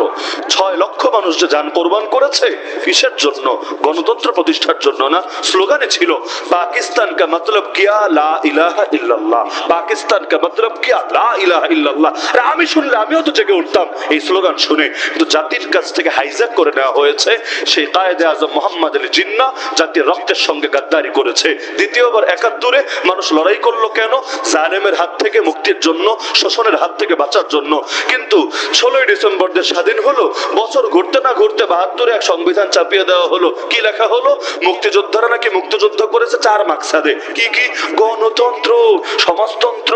6 লক্ষ মানুষ যে জান কোরবান করেছে, কিসের জন্য? গণতন্ত্র প্রতিষ্ঠার জন্য না। স্লোগানে ছিল পাকিস্তান কা মতলব কিয়া লা ইলাহা ইল্লাল্লাহ, পাকিস্তান কা মতলব কিয়া লা ইলাহা ইল্লাল্লাহ। আমি শুনলে আমিও তো জেগে উঠতাম এই স্লোগান শুনে, কিন্তু জাতির কাছ থেকে হাইজ্যাক করে নেওয়া হয়েছে। সেই কায়েদে আজম মোহাম্মদ আলী জিন্নাহ জাতির রক্তের সঙ্গে গাদ্দারি করেছে। দ্বিতীয়বার 71-এ মানুষ লড়াই করলো কেন? জালেমের হাত থেকে মুক্তির জন্য, শোষণের হাত থেকে বাঁচার জন্য। কিন্তু 16ই ডিসেম্বর দেশ স্বাধীন হলো, বছর ঘুরতে না ঘুরতে 72-এ এক সংবিধান চাপিয়ে দেওয়া হলো। কি লেখা হলো? মুক্তিযোদ্ধারা নাকি মুক্তিযুদ্ধ করেছে 4 মাকসাদে। কি কি? গণতন্ত্র, সমাজতন্ত্র,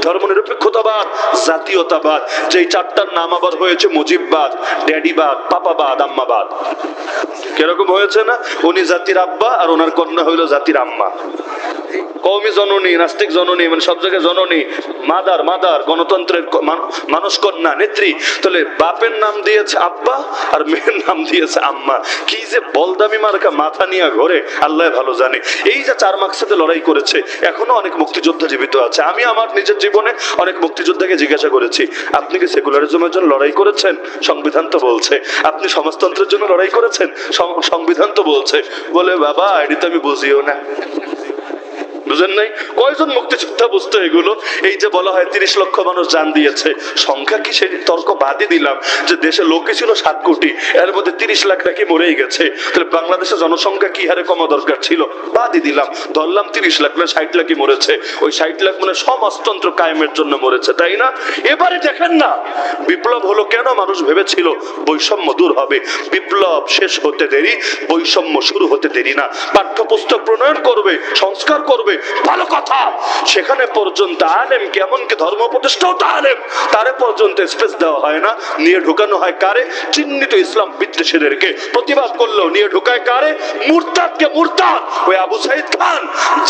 ধর্মনিরপেক্ষতাবাদ, জাতীয়তাবাদ। যেই 4টার নাম আবার হয়েছে মুজিববাদ, ড্যাডিবাদ, পাপাবাদ, আম্মাবাদ। কিরকম হয়েছে না? উনি জাতির আব্বা আর ওনার কন্যা হইলো জাতির আম্মা। কওমি জননী, নাস্তিক জননী, মানে সব জায়গায় জননী, মাদার, গণতন্ত্রের মানুষ কন্যা, নেত্রী। তাহলে বাপের নাম দিয়েছে আব্বা আর মেয়ের নাম দিয়েছে আম্মা। কি যে বলদামি মার্কা মাথা নিয়ে ঘরে, আল্লাহ ভালো জানে। এই যে 4 মাকসাদে লড়াই করেছে, এখনো অনেক মুক্তিযোদ্ধা জীবিত আছে। আমি আমার নিজের জীবনে অনেক মুক্তিযোদ্ধাকে জিজ্ঞাসা করেছি, আপনি কি সেকুলারিজমের জন্য লড়াই করেছেন? সংবিধান তো বলছে। আপনি সমাজতন্ত্রের জন্য লড়াই করেছেন? সংবিধান তো বলছে। বলে বাবা এটি তো আমি বুঝিও না। বুঝেন নাই? কয়জন মুক্তিযোদ্ধা বুঝতো এগুলো? এই যে বলা হয় 30 লক্ষ মানুষ জান দিয়েছে, সংখ্যা কি সেই তর্ক বাদই দিলাম যে দেশে লোকে ছিল 7 কোটি, এর মধ্যে 30 লাখ নাকি মরেই গেছে। তাহলে বাংলাদেশের জনসংখ্যা কি হারে কমা দরকার ছিল? বাদই দিলাম, ধরলাম 30 লাখ না 60 লাখই মরেছে। ওই 60 লাখ মানে সমাজতন্ত্র কায়েমের জন্য মরেছে, তাই না? এবারে দেখেন না বিপ্লব হলো কেন? মানুষ ভেবেছিল বৈষম্য দূর হবে। বিপ্লব শেষ হতে দেরি, বৈষম্য শুরু হতে দেরি না। পাঠ্যপুস্তক প্রণয়ন করবে, সংস্কার করবে, ভালো কথা। সেখানে পর্যন্ত আলেম, এমনকি ধর্ম উপদেষ্টাও আলেম, তারে পর্যন্ত স্পেস দেওয়া হয় না। নিয়ে ঢুকানো হয় কারে? চিহ্নিত ইসলাম বিদ্বেষীদেরকে। প্রতিবাদ করলেও নিয়ে ঢুকায় কারে? মুরতাদকে। মুরতাদ ওই আবু সাইদ খান,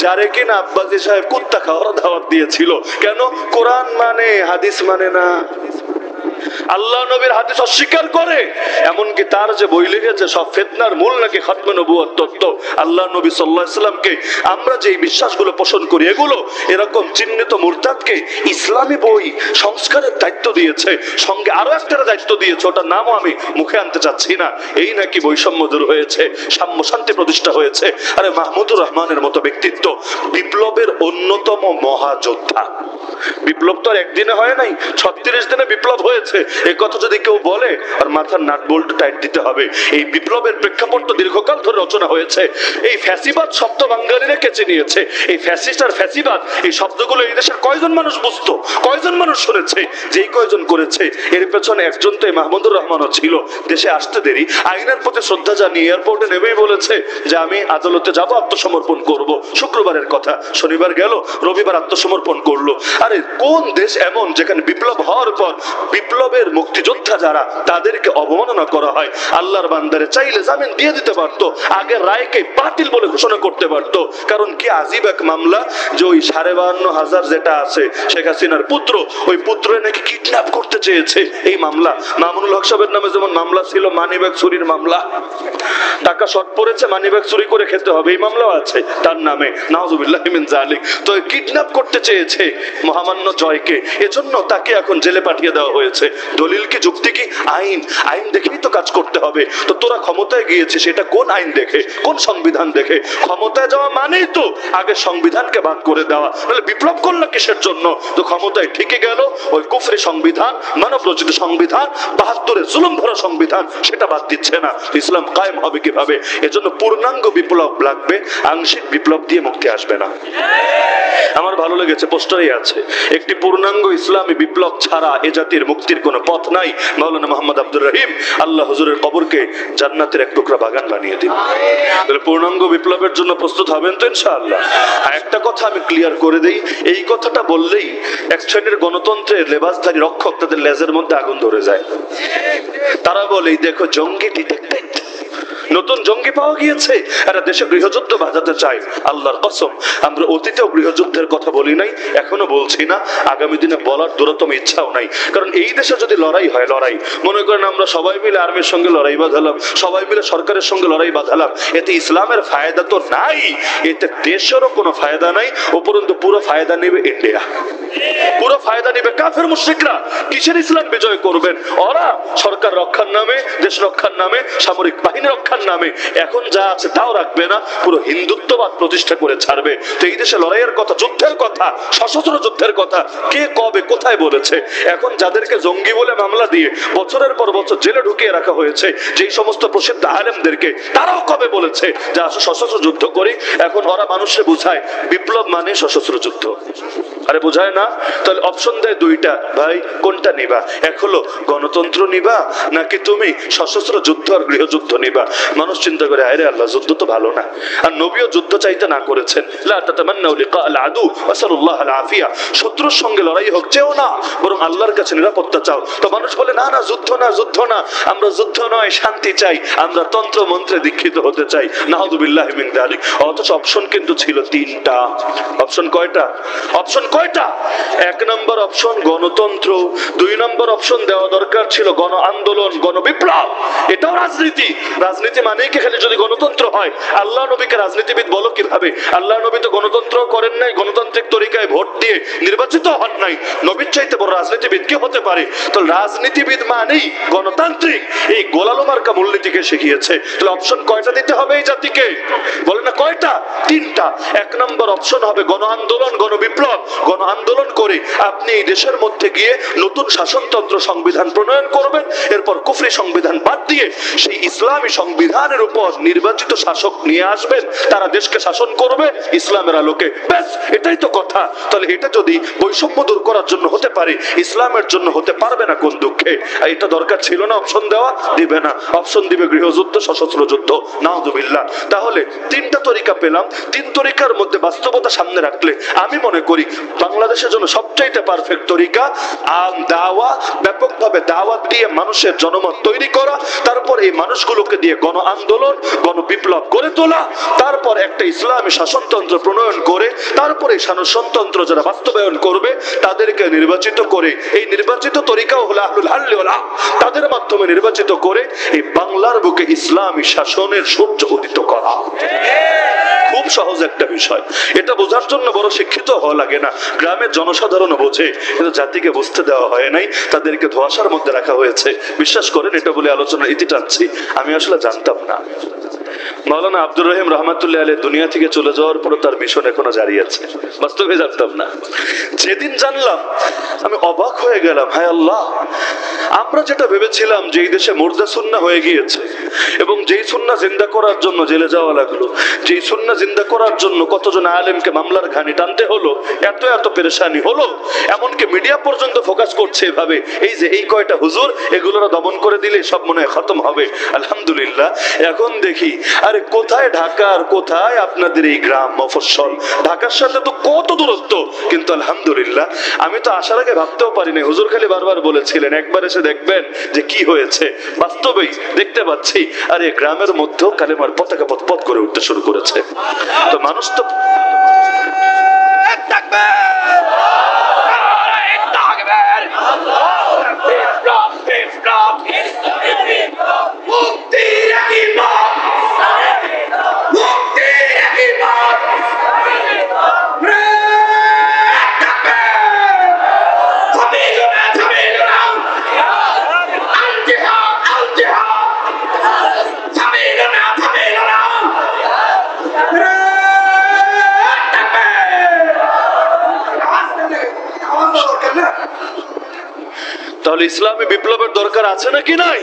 যারে কিনা আব্বাসী সাহেব কুত্তা খাওয়ার দাওয়াত দিয়েছিল। কেন? কোরআন মানে, হাদিস মানে না। আল্লাহ নবীর হাদিস অস্বীকার করে, এমনকি তার যে বই লিখেছে সব ফিতনার মূল নাকি খতমে নবুয়ত তত্ত্ব। আল্লাহ নবী সাল্লাল্লাহু আলাইহি সাল্লামকে আমরা যে বিশ্বাসগুলো পোষণ করি, এগুলো এরকম চিহ্নিত মুরতাদকে ইসলামী বই সংস্কারের দায়িত্ব দিয়েছে, সঙ্গে আরো একটা দায়িত্ব দিয়েছে, ওটার নামও আমি মুখে আনতে চাচ্ছি না। এই নাকি বৈষম্য দূর হয়েছে, সাম্য শান্তি প্রতিষ্ঠা হয়েছে। আরে মাহমুদুর রহমানের মতো ব্যক্তিত্ব বিপ্লবের অন্যতম মহাযোদ্ধা। বিপ্লব তো আর একদিনে হয় নাই, 36 দিনে বিপ্লব হয়েছে। এই কথা যদি কেউ বলে, আর মাথার নাট বল্ট টাইট দিতে হবে। এই বিপ্লবের প্রেক্ষাপট তো দীর্ঘকাল ধরে রচনা হয়েছে। এই ফ্যাসিবাদ শব্দ বাঙালিরা কেচে নিয়েছে। এই ফ্যাসিস্ট আর ফ্যাসিবাদ এই শব্দগুলো এই দেশের কয়জন মানুষ বুঝতো, কয়জন মানুষ শুনেছে? যেই কয়জন করেছে এর পেছনে একজন তো মাহমুদুর রহমানও ছিল। দেশে আসতে দেরি, আইনের প্রতি শ্রদ্ধা জানিয়ে এয়ারপোর্টে নেমেই বলেছে যে আমি আদালতে যাব, আত্মসমর্পণ করব। শুক্রবারের কথা, শনিবার গেল, রবিবার আত্মসমর্পণ করলো। আরে কোন দেশ এমন যেখানে বিপ্লব হওয়ার পর বিপ্লব বিপ্লবের মুক্তিযোদ্ধা যারা, তাদেরকে অবমাননা করা হয়। আল্লাহর বান্দারে চাইলে জামিন দিয়ে দিতে পারতো, আগের রায়কে বাতিল বলে ঘোষণা করতে পারতো। কারণ কি আজীব এক মামলা যে ওই 52,500 যেটা আছে শেখ হাসিনার পুত্র, ওই পুত্রে নাকি কিডন্যাপ করতে চেয়েছে। এই মামলা মামুনুল হক সাহেবের নামে যেমন মামলা ছিল মানিব্যাগ চুরির মামলা, টাকা শর্ট পড়েছে মানিব্যাগ চুরি করে খেতে হবে, এই মামলাও আছে তার নামে, নাউজুবিল্লাহ মিন যালিক। তো কিডন্যাপ করতে চেয়েছে মহামান্য জয়কে, এজন্য তাকে এখন জেলে পাঠিয়ে দেওয়া হয়েছে। দলিল কি, যুক্তি কি? আইন। আইন দেখেই তো কাজ করতে হবে। তো তোরা ক্ষমতায় গিয়েছিস, সেটা কোন আইন দেখে, কোন সংবিধান দেখে? ক্ষমতায় যাওয়া মানেই তো আগে সংবিধানকে বাদ করে দেওয়া, তাহলে বিপ্লব করলো কিসের জন্য? তো ক্ষমতায় ঠিকই গেল, ওই কুফরি সংবিধান, মানব রচিত সংবিধান, 72-এর জুলুম ভরা সংবিধান, সেটা বাদ দিচ্ছে না। ইসলাম কায়েম হবে কিভাবে? এজন্য পূর্ণাঙ্গ বিপ্লব লাগবে, আংশিক বিপ্লব দিয়ে মুক্তি আসবে না। আমার ভালো লেগেছে, পোস্টারেই আছে, একটি পূর্ণাঙ্গ ইসলামী বিপ্লব ছাড়া এ জাতির মুক্তির কোনো পথ নাই। মাওলানা মোহাম্মদ আব্দুর রহিম, আল্লাহ হুজুরের কবরকে জান্নাতের এক টুকরা বাগান বানিয়ে দিন। তাহলে পূর্ণাঙ্গ বিপ্লবের জন্য প্রস্তুত হবেন তো ইনশাআল্লাহ? একটা কথা আমি ক্লিয়ার করে দেই, এই কথাটা বললেই এক শ্রেণীর গণতন্ত্রের লেবাসধারী রক্ষক তাদের লেজের মধ্যে আগুন ধরে যায়। তারা বলে দেখো জঙ্গি ডিটেক্টেড, নতুন জঙ্গি পাওয়া গিয়েছে, এরা দেশে গৃহযুদ্ধ বাজাতে চায়। আল্লাহর কসম, আমরা অতীতেও গৃহযুদ্ধের কথা বলি নাই, এখনো বলছি না, আগামী দিনে বলার দূরতম ইচ্ছাও নাই। কারণ এই দেশে যদি লড়াই হয়, লড়াই মনে করেন আমরা সবাই মিলে আর্মির সঙ্গে লড়াই বাঁধালাম, সবাই মিলে সরকারের সঙ্গে লড়াই বাঁধালাম, এতে ইসলামের ফায়দা তো নাই, এতে দেশেরও কোনো ফায়দা নাই। উপরন্তু পুরো ফায়দা নেবে ইন্ডিয়া, পুরো ফায়দা নেবে কাফের মুশরিকরা। কিসের ইসলাম বিজয় করবেন? ওরা সরকার রক্ষার নামে, দেশ রক্ষার নামে, সামরিক বাহিনী রক্ষার নামে এখন যা আছে তাও রাখবে না, পুরো হিন্দুত্ববাদ প্রতিষ্ঠা করে ছাড়বে। তো এই দেশে লড়াইয়ের কথা, যুদ্ধের কথা, সশস্ত্র যুদ্ধের কথা কে কবে কোথায় বলেছে? এখন যাদেরকে জঙ্গি বলে মামলা দিয়ে বছরের পর বছর জেলে ঢুকিয়ে রাখা হয়েছে, যেই সমস্ত প্রসিদ্ধ আলেমদেরকে, তারাও কবে বলেছে যে আসো সশস্ত্র যুদ্ধ করি? এখন ওরা মানুষকে বুঝায় বিপ্লব মানে সশস্ত্র যুদ্ধ। আরে বুঝায় না? তাহলে অপশন দেয় দুইটা, ভাই কোনটা নিবা? এক হলো গণতন্ত্র নিবা, নাকি তুমি সশস্ত্র যুদ্ধ আর গৃহযুদ্ধ নিবা? মানুষ চিন্তা করে আরে আল্লাহ, যুদ্ধ তো ভালো না, আর নবীও যুদ্ধ চাইতে না করেছেন, লা তাতামান্নাউ লিকা আল আদু ওয়াসাল্লাল্লাহু আল আফিয়া, শত্রুর সঙ্গে লড়াই হোক চেও না, বরং আল্লাহর কাছে নিরাপত্তা চাও। তো মানুষ বলে না না, যুদ্ধ না, যুদ্ধ না, আমরা যুদ্ধ নয় শান্তি চাই, আমরা তন্ত্র মন্ত্রে দীক্ষিত হতে চাই, নাউযুবিল্লাহি মিন যালিক। অথচ অপশন কিন্তু ছিল তিনটা। অপশন কয়টা? অপশন কয়টা? এক নম্বর অপশন গণতন্ত্র, দুই নম্বর অপশন দেওয়া দরকার ছিল গণ আন্দোলন, গণবিপ্লব। এটাও রাজনীতি। রাজনীতি মানেই কি খালি যদি গণতন্ত্র হয়? আল্লাহ নবীকে রাজনীতিবিদ বলো কিভাবে? আল্লাহ নবী তো গণতন্ত্র করেন নাই, গণতান্ত্রিক তরিকায় ভোট দিয়ে নির্বাচিত হন নাই। নবীর চাইতে বড় রাজনীতিবিদ কি হতে পারে? তো রাজনীতিবিদ মানেই গণতান্ত্রিক, এই গোলালো মার্কা মূলনীতিকে শিখিয়েছে। তাহলে অপশন কয়টা দিতে হবে এই জাতিকে? বলে না কয়টা? তিনটা। এক নম্বর অপশন হবে গণ আন্দোলন, গণবিপ্লব। গণ আন্দোলন করে আপনি এই দেশের মধ্যে গিয়ে নতুন শাসনতন্ত্র সংবিধান প্রণয়ন করবেন, এরপর কুফরি সংবিধান বাদ দিয়ে সেই ইসলামী সংবিধানের উপর নির্বাচিত শাসক নিয়ে আসবেন, তারা দেশকে শাসন করবে ইসলামের আলোকে। ব্যাস, এটাই তো কথা। তাহলে এটা যদি বৈষম্য দূর করার জন্য হতে পারে, ইসলামের জন্য হতে পারবে না কোন দুঃখে? এটা দরকার ছিল না অপশন দেওয়া? দিবে না, অপশন দিবে গৃহযুদ্ধ, সশস্ত্র যুদ্ধ, নাউযুবিল্লাহ। তাহলে তিনটা তরিকা পেলাম, তিন তরিকার মধ্যে বাস্তবতা সামনে রাখলে আমি মনে করি বাংলাদেশের জন্য সবচাইতে পারফেক্ট তরিকা আম দাওয়া, ব্যাপকভাবে দাওয়াত দিয়ে মানুষের জনমত তৈরি করা, তারপর এই মানুষগুলোকে দিয়ে গণ আন্দোলন, গণ বিপ্লব গড়ে তোলা, তারপর একটা ইসলামী শাসনতন্ত্র প্রণয়ন করে, তারপরে শাসনতন্ত্র যারা বাস্তবায়ন করবে তাদেরকে নির্বাচিত করে, এই নির্বাচিত তরিকাও হলো আহলুল হাল্লি ওয়াল আকদ, তাদের মাধ্যমে নির্বাচিত করে এই বাংলার বুকে ইসলামী শাসনের সূর্য উদিত করা। খুব সহজ একটা বিষয়, এটা বোঝার জন্য বড় শিক্ষিত হওয়া লাগে না, গ্রামের জনসাধারণ বোঝে, কিন্তু জাতিকে বুঝতে দেওয়া হয় নাই, তাদেরকে ধোঁয়াশার মধ্যে রাখা হয়েছে। বিশ্বাস করেন, এটা বলে আলোচনার ইতি টানছি, আমি আসলে জানতাম না মাওলানা আব্দুর রহিম রহমাতুল্লাহ আলাইহি দুনিয়া থেকে চলে যাওয়ার পর তার মিশন এখনো জারি আছে, বাস্তবে জানতাম না। যেদিন জানলাম আমি অবাক হয়ে গেলাম, হায় আল্লাহ, আমরা যেটা ভেবেছিলাম যে এই দেশে মুর্দা সুন্নাহ হয়ে গিয়েছে, এবং যেই সুন্নাহ জিন্দা করার জন্য জেলে যাওয়া লাগলো, যেই সুন্নাহ জিন্দা করার জন্য কতজন আলেমকে মামলার ঘানি টানতে হলো, এত এত পেরেশানি হলো, এমনকি মিডিয়া পর্যন্ত ফোকাস করছে এভাবে, এই যে এই কয়টা হুজুর, এগুলোরা দমন করে দিলে সব মনে হয় খতম হবে। আলহামদুলিল্লাহ, এখন দেখি আরে কোথায় ঢাকা আর কোথায় আপনাদের এই গ্রাম মফস্বল, ঢাকার সাথে তো কত দূরত্ব। কিন্তু আলহামদুলিল্লাহ, আমি তো আসার আগে ভাবতেও পারিনি, হুজুর খালি বারবার বলেছিলেন একবারে এসে দেখবেন যে কি হয়েছে। বাস্তবেই দেখতে পাচ্ছি, আরে গ্রামের মধ্যেও কালেমার পতাকা পথ করে উঠতে শুরু করেছে। তো মানুষ তো তাহলে ইসলামী বিপ্লবের দরকার আছে নাকি নাই?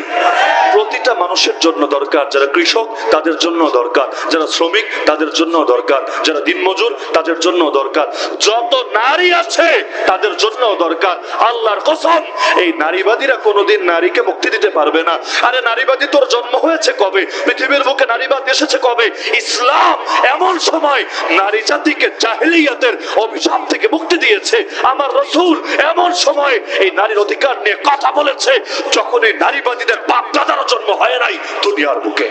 প্রতিটা মানুষের জন্য দরকার। যারা কৃষক তাদের জন্য দরকার, যারা শ্রমিক তাদের জন্য দরকার, যারা দিনমজুর তাদের জন্য দরকার, যত নারী আছে তাদের জন্য দরকার। আল্লাহর কসম, এই নারীবাদীরা কোনোদিন নারীকে মুক্তি দিতে পারবে না। আরে নারীবাদী তোর জন্ম হয়েছে কবে? পৃথিবীর বুকে নারীবাদ এসেছে কবে? ইসলাম এমন সময় নারী জাতিকে জাহেলিয়াতের অভিশাপ থেকে মুক্তি দিয়েছে। আমার রাসূল এমন সময় এই নারীর অধিকার নিয়ে কথা বলেছে যখন এই নারীবাদীদের বাপ দাদার জন্ম হয় নাই দুনিয়ার বুকে।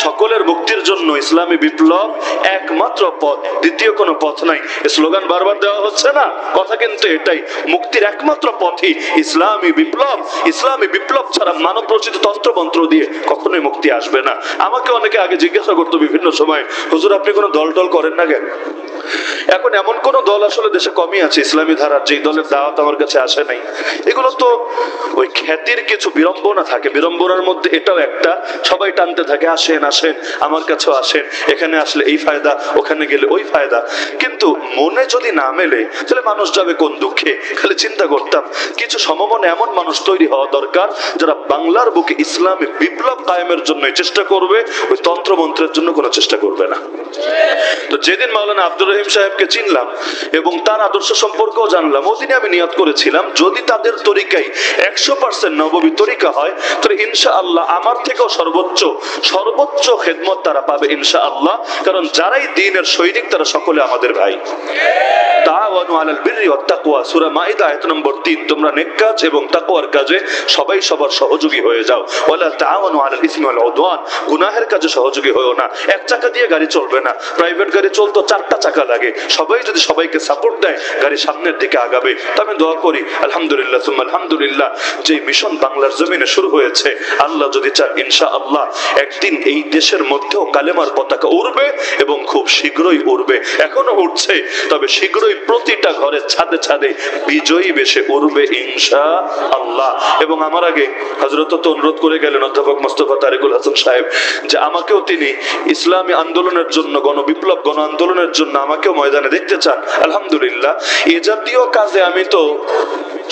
সকলের মুক্তির জন্য ইসলামী বিপ্লব একমাত্র পথ, দ্বিতীয় কোনো পথ নাই। স্লোগান বারবার দেওয়া হচ্ছে না, কথা কিন্তু এটাই, মুক্তির একমাত্র পথই ইসলামী বিপ্লব। ইসলামী বিপ্লব ছাড়া মানব রচিত তন্ত্রমন্ত্র দিয়ে কখনোই মুক্তি আসবে না। আমাকে অনেকে আগে জিজ্ঞাসা করতো বিভিন্ন সময়, হুজুর আপনি কোনো দল টল করেন না কেন? এখন এমন কোন দল আসলে দেশে কমই আছে ইসলামী ধারার, যে দলের দাওয়াত আমার কাছে আসে নাই। এগুলো তো ওই খ্যাতির কিছু বিড়ম্বনা থাকে, বিড়ম্বনার মধ্যে এটাও একটা, সবাই টানতে থাকে আসেন আসেন আমার কাছেও আসেন, এখানে আসলে এই ফায়দা, ওখানে গেলে ওই ফায়দা। কিন্তু মনে যদি না মেলে তাহলে মানুষ যাবে কোন দুঃখে? খালি চিন্তা করতাম কিছু সমমনে এমন মানুষ তৈরি হওয়া দরকার যারা বাংলার বুকে ইসলামী বিপ্লব কায়েমের জন্য চেষ্টা করবে, ওই তন্ত্রমন্ত্রের জন্য কোনো চেষ্টা করবে না। তো যেদিন মাওলানা আব্দুর রহিম সাহেবকে চিনলাম এবং তার আদর্শ সম্পর্কেও জানলাম, ওদিনে আমি নিয়ত করেছিলাম যদি তাদের তরিকাই 100% নববী তরিকা হয় তাহলে ইনশাআল্লাহ আমার থেকেও সর্বোচ্চ খেদমত তারা পাবে ইনশাআল্লাহ। কারণ যারাই দ্বীনের সৈনিক তারা সকলে আমাদের ভাই। তাআওয়ানু আলাল বিররি ওয়াত তাকওয়া, সূরা মাইদা আয়াত নম্বর 3, তোমরা নেক কাজ এবং তাকওয়ার কাজে সবাই সবার সহযোগী হয়ে যাও। ওয়ালা তাআওয়ানু আলাল ইসমি ওয়াল উদওয়ান, গুনাহের কাজে সহযোগী হয়ো না। এক চাকা দিয়ে গাড়ি চলবে না, প্রাইভেট গাড়ি চলতো 4টা চাকা লাগে। সবাই যদি সবাইকে সাপোর্ট দেয় গাড়ি সামনের দিকে আগাবে। তো আমি দোয়া করি আলহামদুলিল্লাহ সুম্মা আলহামদুলিল্লাহ, যে মিশন বাংলার জমিনে শুরু হয়েছে, আল্লাহ যদি চান ইনশাআল্লাহ একদিন এই দেশের মধ্যেও কালেমার পতাকা উড়বে এবং খুব শীঘ্রই উড়বে। এখনো উঠছে, তবে শীঘ্রই প্রতিটা ঘরের ছাদে ছাদে বিজয়ী বেশে উড়বে ইনশাআল্লাহ। এবং আমার আগে হযরত তো অনুরোধ করে গেলেন অধ্যাপক মোস্তফা তারিকুল হাসান সাহেব যে আমাকেও তিনি ইসলামী আন্দোলনের জন্য, গণবিপ্লব গণ আন্দোলনের জন্য আমাকেও ময়দানে দেখতে চান। আলহামদুলিল্লাহ, এ জাতীয় কাজে আমি তো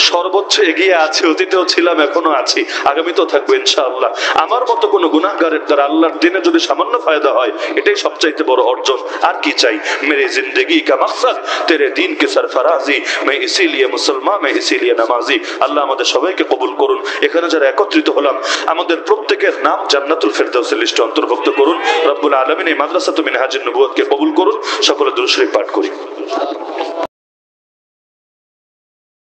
সর্বোচ্চ এগিয়ে আছি, অতীতেও ছিলাম, এখনো আছি, আগামীতেও থাকবো ইনশাআল্লাহ। আমার মতো কোনো গুনাহগারের দ্বারা আল্লাহর দিনে যদি সামান্য ফায়দা হয়, এটাই সবচাইতে বড় অর্জন। আর কি চাই? মেরে জিন্দগি কা মকসদ তেরে দিন কে সরফরাজি, मैं इसीलिए मुसलमान, मैं इसीलिए नमाजी। আল্লাহ আমাদের সবাইকে কবুল করুন। এখানে যারা একত্রিত হলাম আমাদের প্রত্যেকের নাম জান্নাতুল ফেরদাউসের লিস্টে অন্তর্ভুক্ত করুন। রব্বুল আলামিন এই মাদ্রাসাতুল মিনহাজুন নবুওয়াতকে কবুল করুন। সকলে দুরূদ শরীফ পাঠ করি।